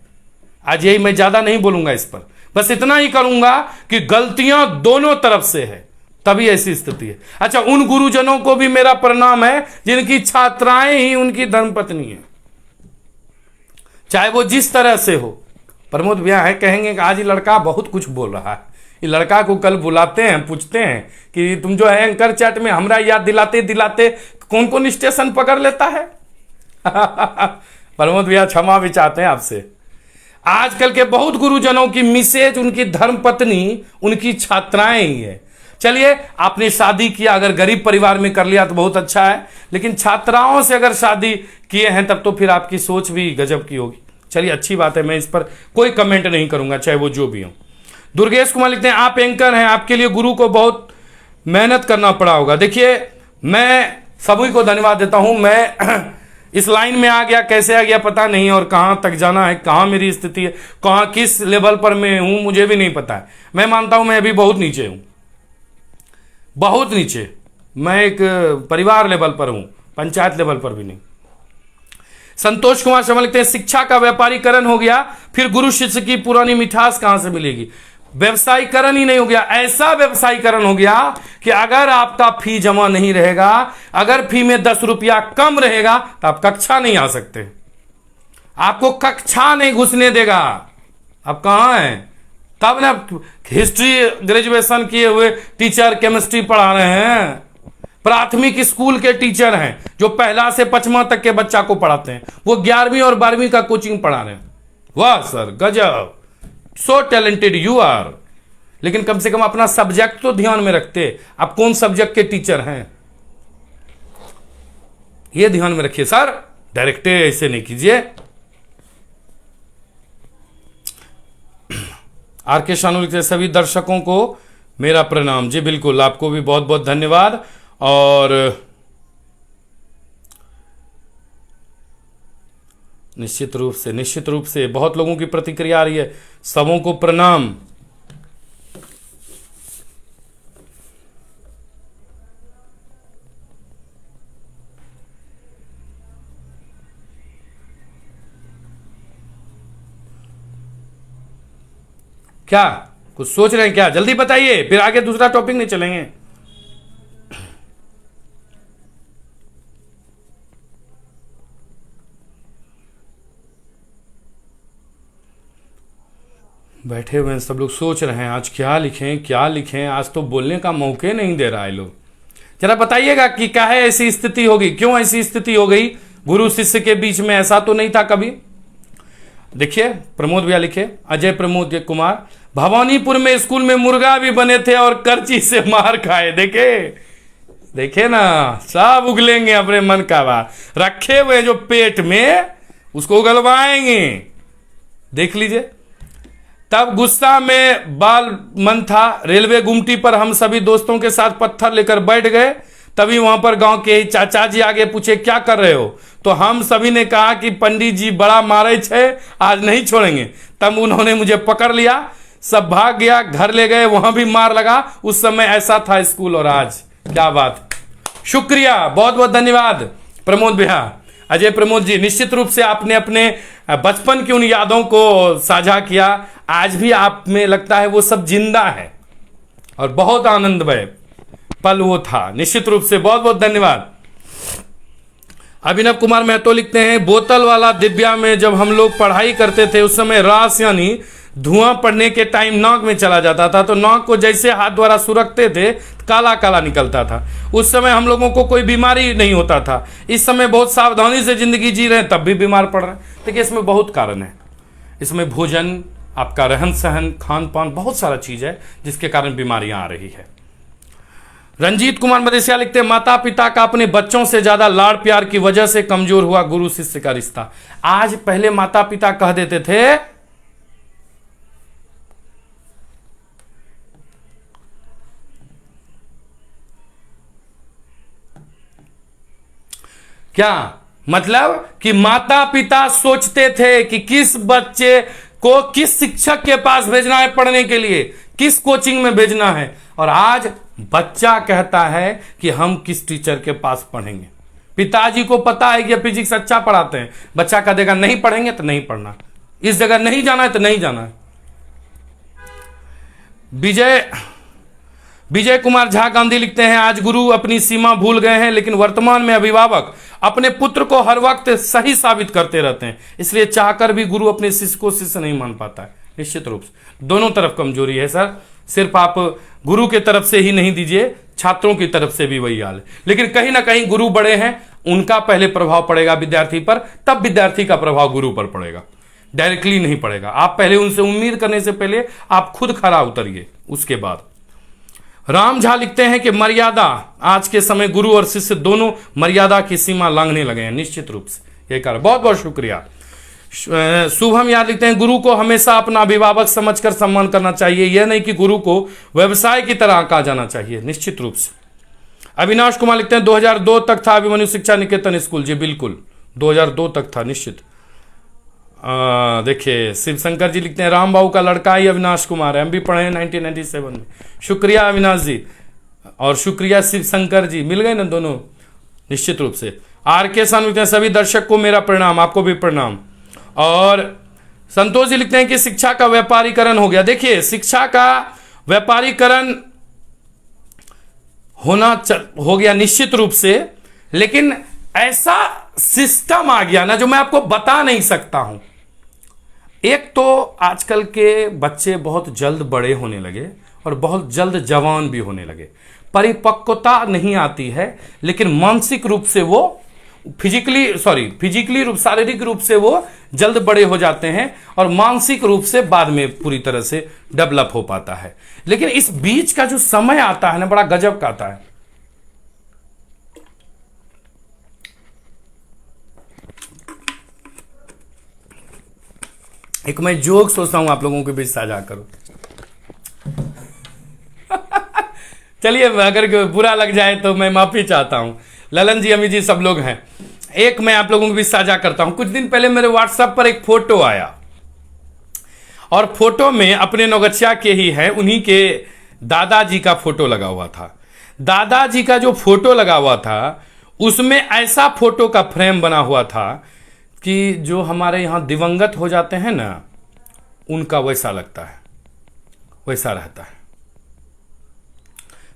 आज यही, मैं ज्यादा नहीं बोलूंगा इस पर, बस इतना ही करूंगा कि गलतियां दोनों तरफ से है, तभी ऐसी स्थिति है। अच्छा, उन गुरुजनों को भी मेरा प्रणाम है जिनकी छात्राएं ही उनकी धर्मपत्नी है, चाहे वो जिस तरह से हो। प्रमोद भैया है, कहेंगे कि आज ये लड़का बहुत कुछ बोल रहा है। ये लड़का को कल बुलाते हैं, पूछते हैं कि तुम जो है एंकर चैट में हमरा याद दिलाते दिलाते कौन कौन स्टेशन पकड़ लेता है। प्रमोद भैया क्षमा भी चाहते हैं आपसे। आजकल के बहुत गुरुजनों की मिसेज उनकी धर्मपत्नी, उनकी छात्राएं ही है। चलिए, आपने शादी किया, अगर गरीब परिवार में कर लिया तो बहुत अच्छा है, लेकिन छात्राओं से अगर शादी किए हैं तब तो फिर आपकी सोच भी गजब की होगी। चलिए, अच्छी बात है, मैं इस पर कोई कमेंट नहीं करूंगा, चाहे वो जो भी हो। दुर्गेश कुमार लिखते हैं, आप एंकर हैं, आपके लिए गुरु को बहुत मेहनत करना पड़ा होगा। देखिए, मैं सभी को धन्यवाद देता हूं। मैं इस लाइन में आ गया, कैसे आ गया पता नहीं, और कहां तक जाना है, कहां मेरी स्थिति है, कहां किस लेवल पर मैं हूं, मुझे भी नहीं पता है। मैं मानता हूं मैं अभी बहुत नीचे हूं, बहुत नीचे। मैं एक परिवार लेवल पर हूं, पंचायत लेवल पर भी नहीं। संतोष कुमार शर्मा लिखते हैं, शिक्षा का व्यापारीकरण हो गया, फिर गुरु शिष्य की पुरानी मिठास कहां से मिलेगी? व्यवसायीकरण ही नहीं हो गया, ऐसा व्यवसायीकरण हो गया कि अगर आपका फी जमा नहीं रहेगा, अगर फी में 10 रुपया कम रहेगा तो आप कक्षा नहीं आ सकते, आपको कक्षा नहीं घुसने देगा। आप कहां हैं? तब ना हिस्ट्री ग्रेजुएशन किए हुए टीचर केमिस्ट्री पढ़ा रहे हैं, प्राथमिक स्कूल के टीचर हैं जो पहला से 5वां तक के बच्चा को पढ़ाते हैं, वो 11वीं और 12वीं का कोचिंग पढ़ा रहे हैं। वाह सर, गजब, सो टैलेंटेड यू आर। लेकिन कम से कम अपना सब्जेक्ट तो ध्यान में रखते, आप कौन सब्जेक्ट के टीचर हैं, ये ध्यान में रखिए सर, डायरेक्ट ऐसे नहीं कीजिए। आर के शानू लिखते हैं सभी दर्शकों को मेरा प्रणाम। जी बिल्कुल, आपको भी बहुत बहुत धन्यवाद। और निश्चित रूप से बहुत लोगों की प्रतिक्रिया आ रही है, सबों को प्रणाम। क्या कुछ सोच रहे हैं क्या, जल्दी बताइए, फिर आगे दूसरा टॉपिक नहीं चलेंगे। बैठे हुए हैं सब लोग, सोच रहे हैं आज क्या लिखें क्या लिखें, आज तो बोलने का मौके नहीं दे रहा है लोग। जरा बताइएगा कि क्या है ऐसी स्थिति होगी, क्यों ऐसी स्थिति हो गई गुरु शिष्य के बीच में, ऐसा तो नहीं था कभी। देखिए प्रमोद भैया लिखे, अजय प्रमोद कुमार, भवानीपुर में स्कूल में मुर्गा भी बने थे और करची से मार खाए। देखे ना, सब उगलेंगे अपने मन का बात, रखे हुए जो पेट में उसको उगलवाएंगे, देख लीजिए। तब गुस्सा में बाल मन था, रेलवे गुमटी पर हम सभी दोस्तों के साथ पत्थर लेकर बैठ गए। तभी वहां पर गांव के चाचा जी आगे पूछे क्या कर रहे हो, तो हम सभी ने कहा कि पंडित जी बड़ा मारे छे, आज नहीं छोड़ेंगे। तब उन्होंने मुझे पकड़ लिया, सब भाग गया, घर ले गए, वहां भी मार लगा। उस समय ऐसा था स्कूल और आज, क्या बात। शुक्रिया, बहुत बहुत धन्यवाद प्रमोद भैया, अजय प्रमोद जी। निश्चित रूप से आपने अपने बचपन की उन यादों को साझा किया, आज भी आप में लगता है वो सब जिंदा है और बहुत आनंदमय पल वो था। निश्चित रूप से बहुत बहुत धन्यवाद। अभिनव कुमार महतो लिखते हैं बोतल वाला दिव्या में जब हम लोग पढ़ाई करते थे उस समय रास यानी धुआं पड़ने के टाइम नाक में चला जाता था, तो नाक को जैसे हाथ द्वारा सुरखते थे काला काला निकलता था। उस समय हम लोगों को कोई बीमारी नहीं होता था। इस समय बहुत सावधानी से जिंदगी जी रहे हैं तब भी बीमार पड़ रहे हैं। देखिए इसमें बहुत कारण है, इसमें भोजन, आपका रहन सहन, खान पान, बहुत सारा चीज है जिसके कारण बीमारियां आ रही है। रंजीत कुमार मदेशिया लिखते हैं माता पिता का अपने बच्चों से ज्यादा लाड़ प्यार की वजह से कमजोर हुआ गुरु शिष्य का रिश्ता। आज पहले माता पिता कह देते थे क्या, मतलब कि माता पिता सोचते थे कि किस बच्चे को किस शिक्षक के पास भेजना है पढ़ने के लिए, किस कोचिंग में भेजना है। और आज बच्चा कहता है कि हम किस टीचर के पास पढ़ेंगे। पिताजी को पता है कि फिजिक्स अच्छा पढ़ाते हैं, बच्चा कह देगा नहीं पढ़ेंगे तो नहीं पढ़ना, इस जगह नहीं जाना है तो नहीं जाना है। विजय कुमार झा गांधी लिखते हैं आज गुरु अपनी सीमा भूल गए हैं, लेकिन वर्तमान में अभिभावक अपने पुत्र को हर वक्त सही साबित करते रहते हैं, इसलिए चाहकर भी गुरु अपने शिष्य को शिष्य नहीं मान पाता है। निश्चित रूप से दोनों तरफ कमजोरी है सर, सिर्फ आप गुरु के तरफ से ही नहीं दीजिए, छात्रों की तरफ से भी वही हाल है। लेकिन कहीं ना कहीं गुरु बड़े हैं, उनका पहले प्रभाव पड़ेगा विद्यार्थी पर, तब विद्यार्थी का प्रभाव गुरु पर पड़ेगा, डायरेक्टली नहीं पड़ेगा। आप पहले उनसे उम्मीद करने से पहले आप खुद खरा उतरिए, उसके बाद। राम झा लिखते हैं कि मर्यादा, आज के समय गुरु और शिष्य दोनों मर्यादा की सीमा लांघने लगे हैं। निश्चित रूप से ये कारण, बहुत बहुत शुक्रिया। शुभम याद लिखते हैं गुरु को हमेशा अपना अभिभावक समझकर सम्मान करना चाहिए, यह नहीं कि गुरु को व्यवसाय की तरह आंका जाना चाहिए। निश्चित रूप से। अविनाश कुमार लिखते हैं 2002 तक था अभिमन्यु शिक्षा निकेतन स्कूल। जी बिल्कुल 2002 तक था, निश्चित। देखिए शिवशंकर जी लिखते हैं राम बाबू का लड़का ही अविनाश कुमार है, हम भी पढ़े हैं 1997 में। शुक्रिया अविनाश जी और शुक्रिया शिवशंकर जी, मिल गए ना दोनों। निश्चित रूप से। आर के सन लिखते हैं सभी दर्शक को मेरा प्रणाम, आपको भी प्रणाम। और संतोष जी लिखते हैं कि शिक्षा का व्यापारीकरण हो गया। देखिए शिक्षा का व्यापारीकरण हो गया निश्चित रूप से, लेकिन ऐसा सिस्टम आ गया ना जो मैं आपको बता नहीं सकता हूं। एक तो आजकल के बच्चे बहुत जल्द बड़े होने लगे और बहुत जल्द जवान भी होने लगे, परिपक्वता नहीं आती है, लेकिन मानसिक रूप से वो फिजिकली रूप शारीरिक रूप से वो जल्द बड़े हो जाते हैं और मानसिक रूप से बाद में पूरी तरह से डेवलप हो पाता है। लेकिन इस बीच का जो समय आता है ना, बड़ा गजब का आता है। एक मैं जोक सोचता हूं आप लोगों के बीच साझा करूं। चलिए, अगर बुरा लग जाए तो मैं माफी चाहता हूं। ललन जी, अमी जी, सब लोग हैं। एक मैं आप लोगों के बीच साझा करता हूं। कुछ दिन पहले मेरे व्हाट्सएप पर एक फोटो आया और फोटो में अपने नौगछिया के ही है, उन्हीं के दादाजी का फोटो लगा हुआ था। दादाजी का जो फोटो लगा हुआ था उसमें ऐसा फोटो का फ्रेम बना हुआ था कि जो हमारे यहां दिवंगत हो जाते हैं ना, उनका वैसा लगता है, वैसा रहता है।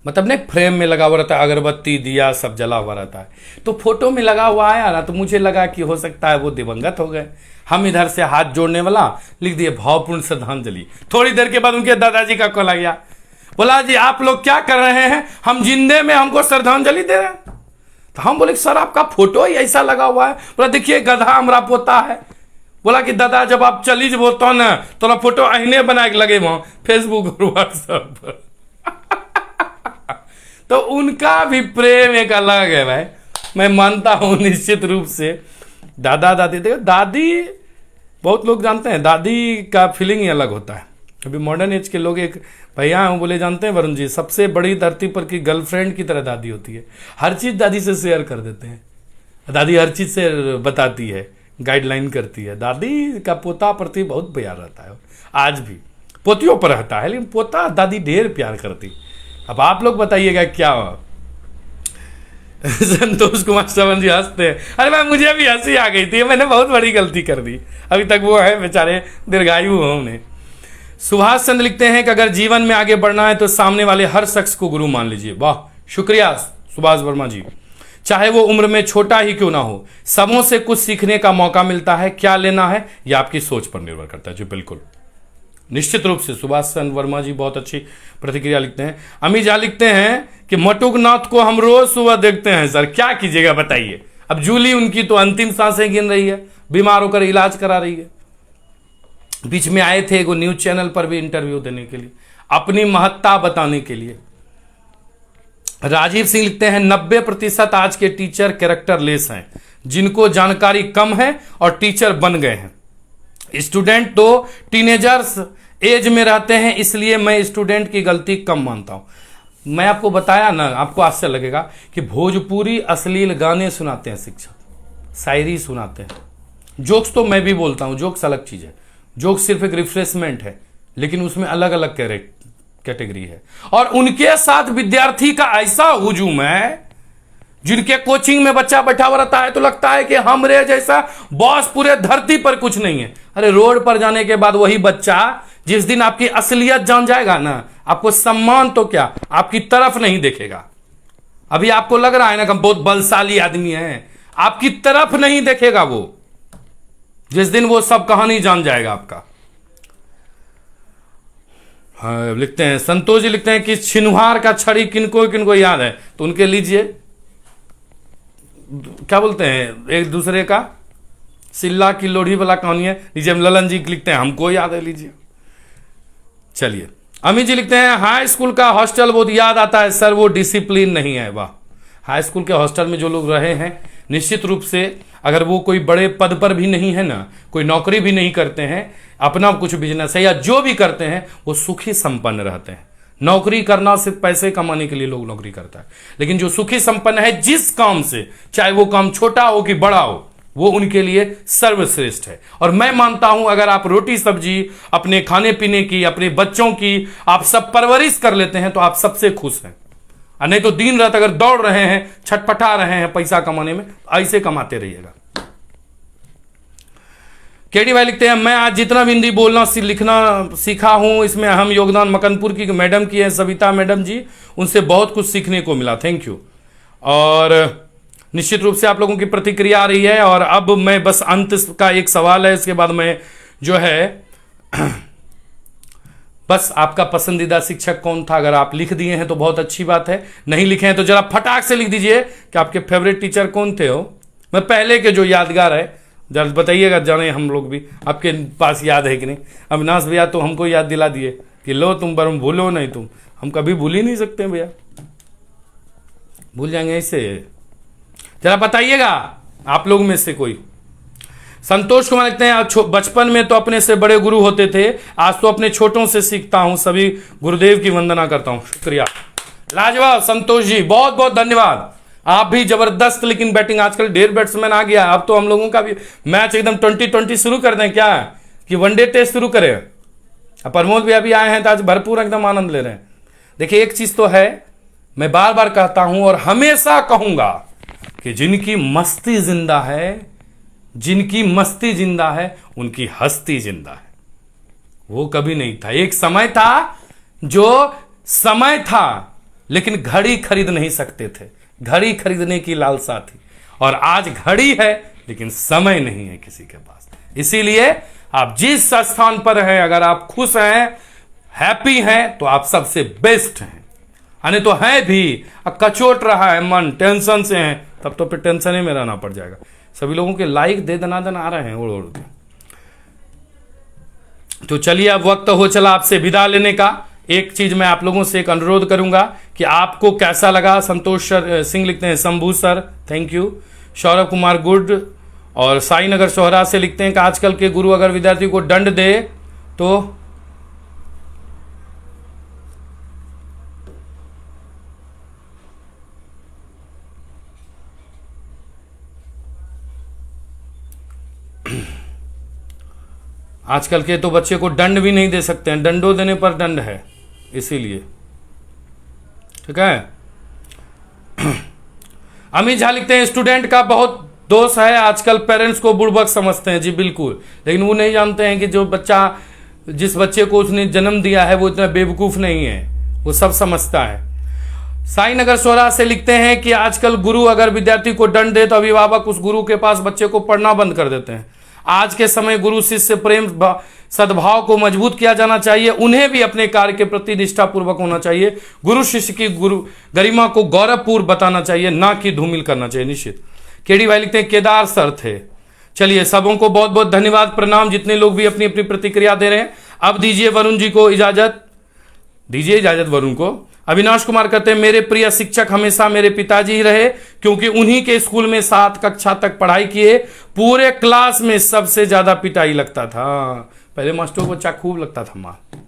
मतलब नहीं, फ्रेम में लगा हुआ रहता है, अगरबत्ती दिया सब जला हुआ रहता है। तो फोटो में लगा हुआ आया ना, तो मुझे लगा कि हो सकता है वो दिवंगत हो गए। हम इधर से हाथ जोड़ने वाला लिख दिए भावपूर्ण श्रद्धांजलि। थोड़ी देर के बाद उनके दादाजी का कॉल आ गया, बोला जी आप लोग क्या कर रहे हैं, हम जिंदे में हमको श्रद्धांजलि दे रहे हैं। तो हम बोले सर आपका फोटो ही ऐसा लगा हुआ है। बोला देखिए गधा हमारा पोता है। बोला कि दादा जब आप चली बोलता ना तो फोटो अहिने बना के लगे वहां फेसबुक और व्हाट्सएप पर। तो उनका भी प्रेम एक अलग है भाई, मैं मानता हूं निश्चित रूप से। दादा दादी, देखो दादी बहुत लोग जानते हैं, दादी का फीलिंग ही अलग होता है। अभी मॉडर्न एज के लोग, एक भैया हैं बोले जानते हैं वरुण जी, सबसे बड़ी धरती पर की गर्लफ्रेंड की तरह दादी होती है। हर चीज दादी से शेयर कर देते हैं, दादी हर चीज से बताती है, गाइडलाइन करती है। दादी का पोता प्रति बहुत प्यार रहता है, आज भी पोतियों पर रहता है, लेकिन पोता दादी ढेर प्यार करती। अब आप लोग बताइएगा क्या। संतोष कुमार श्रवण जी हंसते हैं, अरे भाई मुझे भी हंसी आ गई थी, मैंने बहुत बड़ी गलती कर दी। अभी तक वो है बेचारे दीर्घायु हो उन्हें। सुभाष चंद्र लिखते हैं कि अगर जीवन में आगे बढ़ना है तो सामने वाले हर शख्स को गुरु मान लीजिए। वाह, शुक्रिया सुभाष वर्मा जी। चाहे वो उम्र में छोटा ही क्यों ना हो, सबों से कुछ सीखने का मौका मिलता है। क्या लेना है यह आपकी सोच पर निर्भर करता है। जी बिल्कुल, निश्चित रूप से सुभाष चंद्र वर्मा जी बहुत अच्छी प्रतिक्रिया लिखते हैं। अमी झा लिखते हैं कि मटुकनाथ को हम रोज सुबह देखते हैं सर, क्या कीजिएगा बताइए। अब जूली उनकी तो अंतिम सांसें गिन रही है, बीमार होकर इलाज करा रही है। बीच में आए थे एगो न्यूज चैनल पर भी इंटरव्यू देने के लिए, अपनी महत्ता बताने के लिए। राजीव सिंह लिखते हैं 90% आज के टीचर कैरेक्टरलेस हैं, जिनको जानकारी कम है और टीचर बन गए हैं। स्टूडेंट तो टीनेजर्स एज में रहते हैं, इसलिए मैं स्टूडेंट की गलती कम मानता हूं। मैं आपको बताया ना, आपको आश्चर्य लगेगा कि भोजपुरी अश्लील गाने सुनाते हैं शिक्षक, शायरी सुनाते हैं। जोक्स तो मैं भी बोलता हूं, जोक्स अलग चीज है। जोक सिर्फ एक रिफ्रेशमेंट है, लेकिन उसमें अलग अलग कैटेगरी है। और उनके साथ विद्यार्थी का ऐसा हुजूम है, जिनके कोचिंग में बच्चा बैठा हुआ रहता है तो लगता है कि हमरे जैसा बॉस पूरे धरती पर कुछ नहीं है। अरे रोड पर जाने के बाद वही बच्चा जिस दिन आपकी असलियत जान जाएगा ना, आपको सम्मान तो क्या आपकी तरफ नहीं देखेगा। अभी आपको लग रहा है ना कि बहुत बलशाली आदमी है, आपकी तरफ नहीं देखेगा वो, जिस दिन वो सब कहानी जान जाएगा आपका। हाँ, लिखते हैं संतोष जी लिखते हैं कि छिनहार का छड़ी किनको किनको याद है, तो उनके लीजिए, क्या बोलते हैं एक दूसरे का, सिल्ला की लोढ़ी वाला कहानी है। लीजिए ललन जी लिखते हैं हमको याद है, लीजिए। चलिए अमित जी लिखते हैं हाई स्कूल का हॉस्टल बहुत याद आता है सर, वो डिसिप्लिन नहीं है। वाह, हाई स्कूल के हॉस्टल में जो लोग रहे हैं, निश्चित रूप से अगर वो कोई बड़े पद पर भी नहीं है ना, कोई नौकरी भी नहीं करते हैं, अपना कुछ बिजनेस है या जो भी करते हैं, वो सुखी संपन्न रहते हैं। नौकरी करना सिर्फ पैसे कमाने के लिए लोग नौकरी करता है, लेकिन जो सुखी संपन्न है जिस काम से, चाहे वो काम छोटा हो कि बड़ा हो, वो उनके लिए सर्वश्रेष्ठ है। और मैं मानता हूं अगर आप रोटी सब्जी अपने खाने पीने की, अपने बच्चों की आप सब परवरिश कर लेते हैं तो आप सबसे खुश हैं। और नहीं तो दिन रात अगर दौड़ रहे हैं, छटपटा रहे हैं पैसा कमाने में, ऐसे कमाते रहिएगा। केडी भाई लिखते हैं मैं आज जितना भी हिंदी बोलना लिखना सीखा हूं, इसमें अहम योगदान मकनपुर की मैडम की है, सविता मैडम जी, उनसे बहुत कुछ सीखने को मिला, थैंक यू। और निश्चित रूप से आप लोगों की प्रतिक्रिया आ रही है। और अब मैं बस अंत का एक सवाल है, इसके बाद मैं जो है बस आपका पसंदीदा शिक्षक कौन था, अगर आप लिख दिए हैं तो बहुत अच्छी बात है, नहीं लिखे हैं तो जरा फटाक से लिख दीजिए कि आपके फेवरेट टीचर कौन थे हो। मैं पहले के जो यादगार है जरा बताइएगा, जाने हम लोग भी आपके पास याद है कि नहीं। अविनाश भैया तो हमको याद दिला दिए कि लो तुम बरम भूलो नहीं, तुम हम कभी भूल ही नहीं सकते भैया, भूल जाएंगे ऐसे। जरा बताइएगा आप लोग में से कोई। संतोष कुमार लिखते हैं बचपन में तो अपने से बड़े गुरु होते थे, आज तो अपने छोटों से सीखता हूं, सभी गुरुदेव की वंदना करता हूं। शुक्रिया, लाजवाब संतोष जी, बहुत बहुत धन्यवाद। आप भी जबरदस्त लेकिन बैटिंग, आजकल ढेर बैट्समैन आ गया। अब तो हम लोगों का भी मैच एकदम 2020 शुरू कर दें क्या, कि वनडे टेस्ट शुरू करें। प्रमोद भी अभी आए हैं तो आज भरपूर एकदम आनंद ले रहे हैं। देखिए एक चीज तो है, मैं बार बार कहता हूं और हमेशा कहूंगा कि जिनकी मस्ती जिंदा है, जिनकी मस्ती जिंदा है, उनकी हस्ती जिंदा है। वो कभी नहीं था। एक समय था जो समय था, लेकिन घड़ी खरीद नहीं सकते थे, घड़ी खरीदने की लालसा थी। और आज घड़ी है लेकिन समय नहीं है किसी के पास। इसीलिए आप जिस स्थान पर हैं, अगर आप खुश हैं, हैप्पी हैं, तो आप सबसे बेस्ट हैं। अने तो है भी कचोट रहा है मन, टेंशन से हैं, तब तो फिर टेंशन ही में रहना पड़ जाएगा। सभी लोगों के लाइक दे दनादन आ रहे हैं उड़ उड़ के। तो चलिए अब वक्त हो चला आपसे विदा लेने का। एक चीज मैं आप लोगों से एक अनुरोध करूंगा कि आपको कैसा लगा। संतोष सिंह लिखते हैं Shambhu sir thank you, Saurabh Kumar good, और साई नगर सोहरा से लिखते हैं कि आजकल के गुरु अगर विद्यार्थी को दंड दे तो आजकल के तो बच्चे को दंड भी नहीं दे सकते हैं, दंडो देने पर दंड है, इसीलिए। ठीक है। अमित झा लिखते हैं स्टूडेंट का बहुत दोष है, आजकल पेरेंट्स को बुड़बक समझते हैं। जी बिल्कुल, लेकिन वो नहीं जानते हैं कि जो बच्चा, जिस बच्चे को उसने जन्म दिया है वो इतना बेवकूफ नहीं है, वो सब समझता है। साई नगर सोरा से लिखते हैं कि आजकल गुरु अगर विद्यार्थी को दंड दे तो अभिभावक उस गुरु के पास बच्चे को पढ़ना बंद कर देते हैं। आज के समय गुरु शिष्य प्रेम सद्भाव को मजबूत किया जाना चाहिए, उन्हें भी अपने कार्य के प्रति निष्ठापूर्वक होना चाहिए। गुरु शिष्य की गुरु गरिमा को गौरवपूर्ण बताना चाहिए, ना कि धूमिल करना चाहिए। निश्चित। केडी भाई लिखते हैं केदार सर थे। चलिए सबों को बहुत बहुत धन्यवाद, प्रणाम, जितने लोग भी अपनी अपनी प्रतिक्रिया दे रहे हैं। अब दीजिए वरुण जी को इजाजत, दीजिए इजाजत वरुण को। अविनाश कुमार कहते हैं मेरे प्रिय शिक्षक हमेशा मेरे पिताजी ही रहे, क्योंकि उन्हीं के स्कूल में 7 कक्षा तक पढ़ाई किए, पूरे क्लास में सबसे ज्यादा पिटाई लगता था। पहले मास्टरों को बच्चा खूब लगता था मार,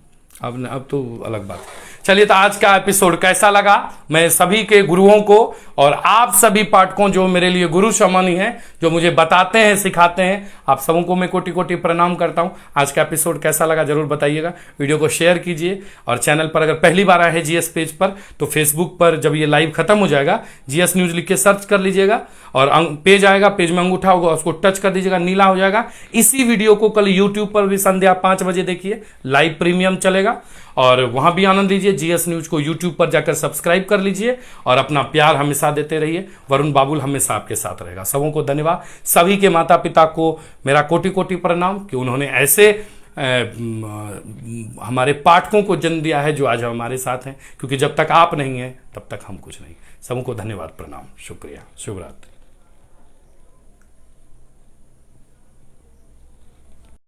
अब तो अलग बात है। चलिए तो आज का एपिसोड कैसा लगा, मैं सभी के गुरुओं को और आप सभी पाठकों जो मेरे लिए गुरु समानी हैं, जो मुझे बताते हैं सिखाते हैं, आप सबों को मैं कोटि कोटि प्रणाम करता हूं। आज का एपिसोड कैसा लगा जरूर बताइएगा, वीडियो को शेयर कीजिए, और चैनल पर अगर पहली बार आए हैं जीएस पेज पर तो फेसबुक पर जब ये लाइव खत्म हो जाएगा जीएस न्यूज लिख के सर्च कर लीजिएगा और पेज आएगा, पेज में अंगूठा होगा उसको टच कर दीजिएगा, नीला हो जाएगा। इसी वीडियो को कल यूट्यूब पर भी संध्या 5 बजे देखिए, लाइव प्रीमियम चलेगा और वहां भी आनंद लीजिए। जीएस न्यूज को यूट्यूब पर जाकर सब्सक्राइब कर लीजिए और अपना प्यार हमेशा देते रहिए। वरुण बाबुल हमेशा आपके साथ रहेगा। सबों को धन्यवाद, सभी के माता पिता को मेरा कोटि कोटि प्रणाम कि उन्होंने ऐसे हमारे पाठकों को जन्म दिया है जो आज हमारे साथ हैं, क्योंकि जब तक आप नहीं हैं तब तक हम कुछ नहीं। सबों को धन्यवाद, प्रणाम, शुक्रिया, शुभ रात्रि।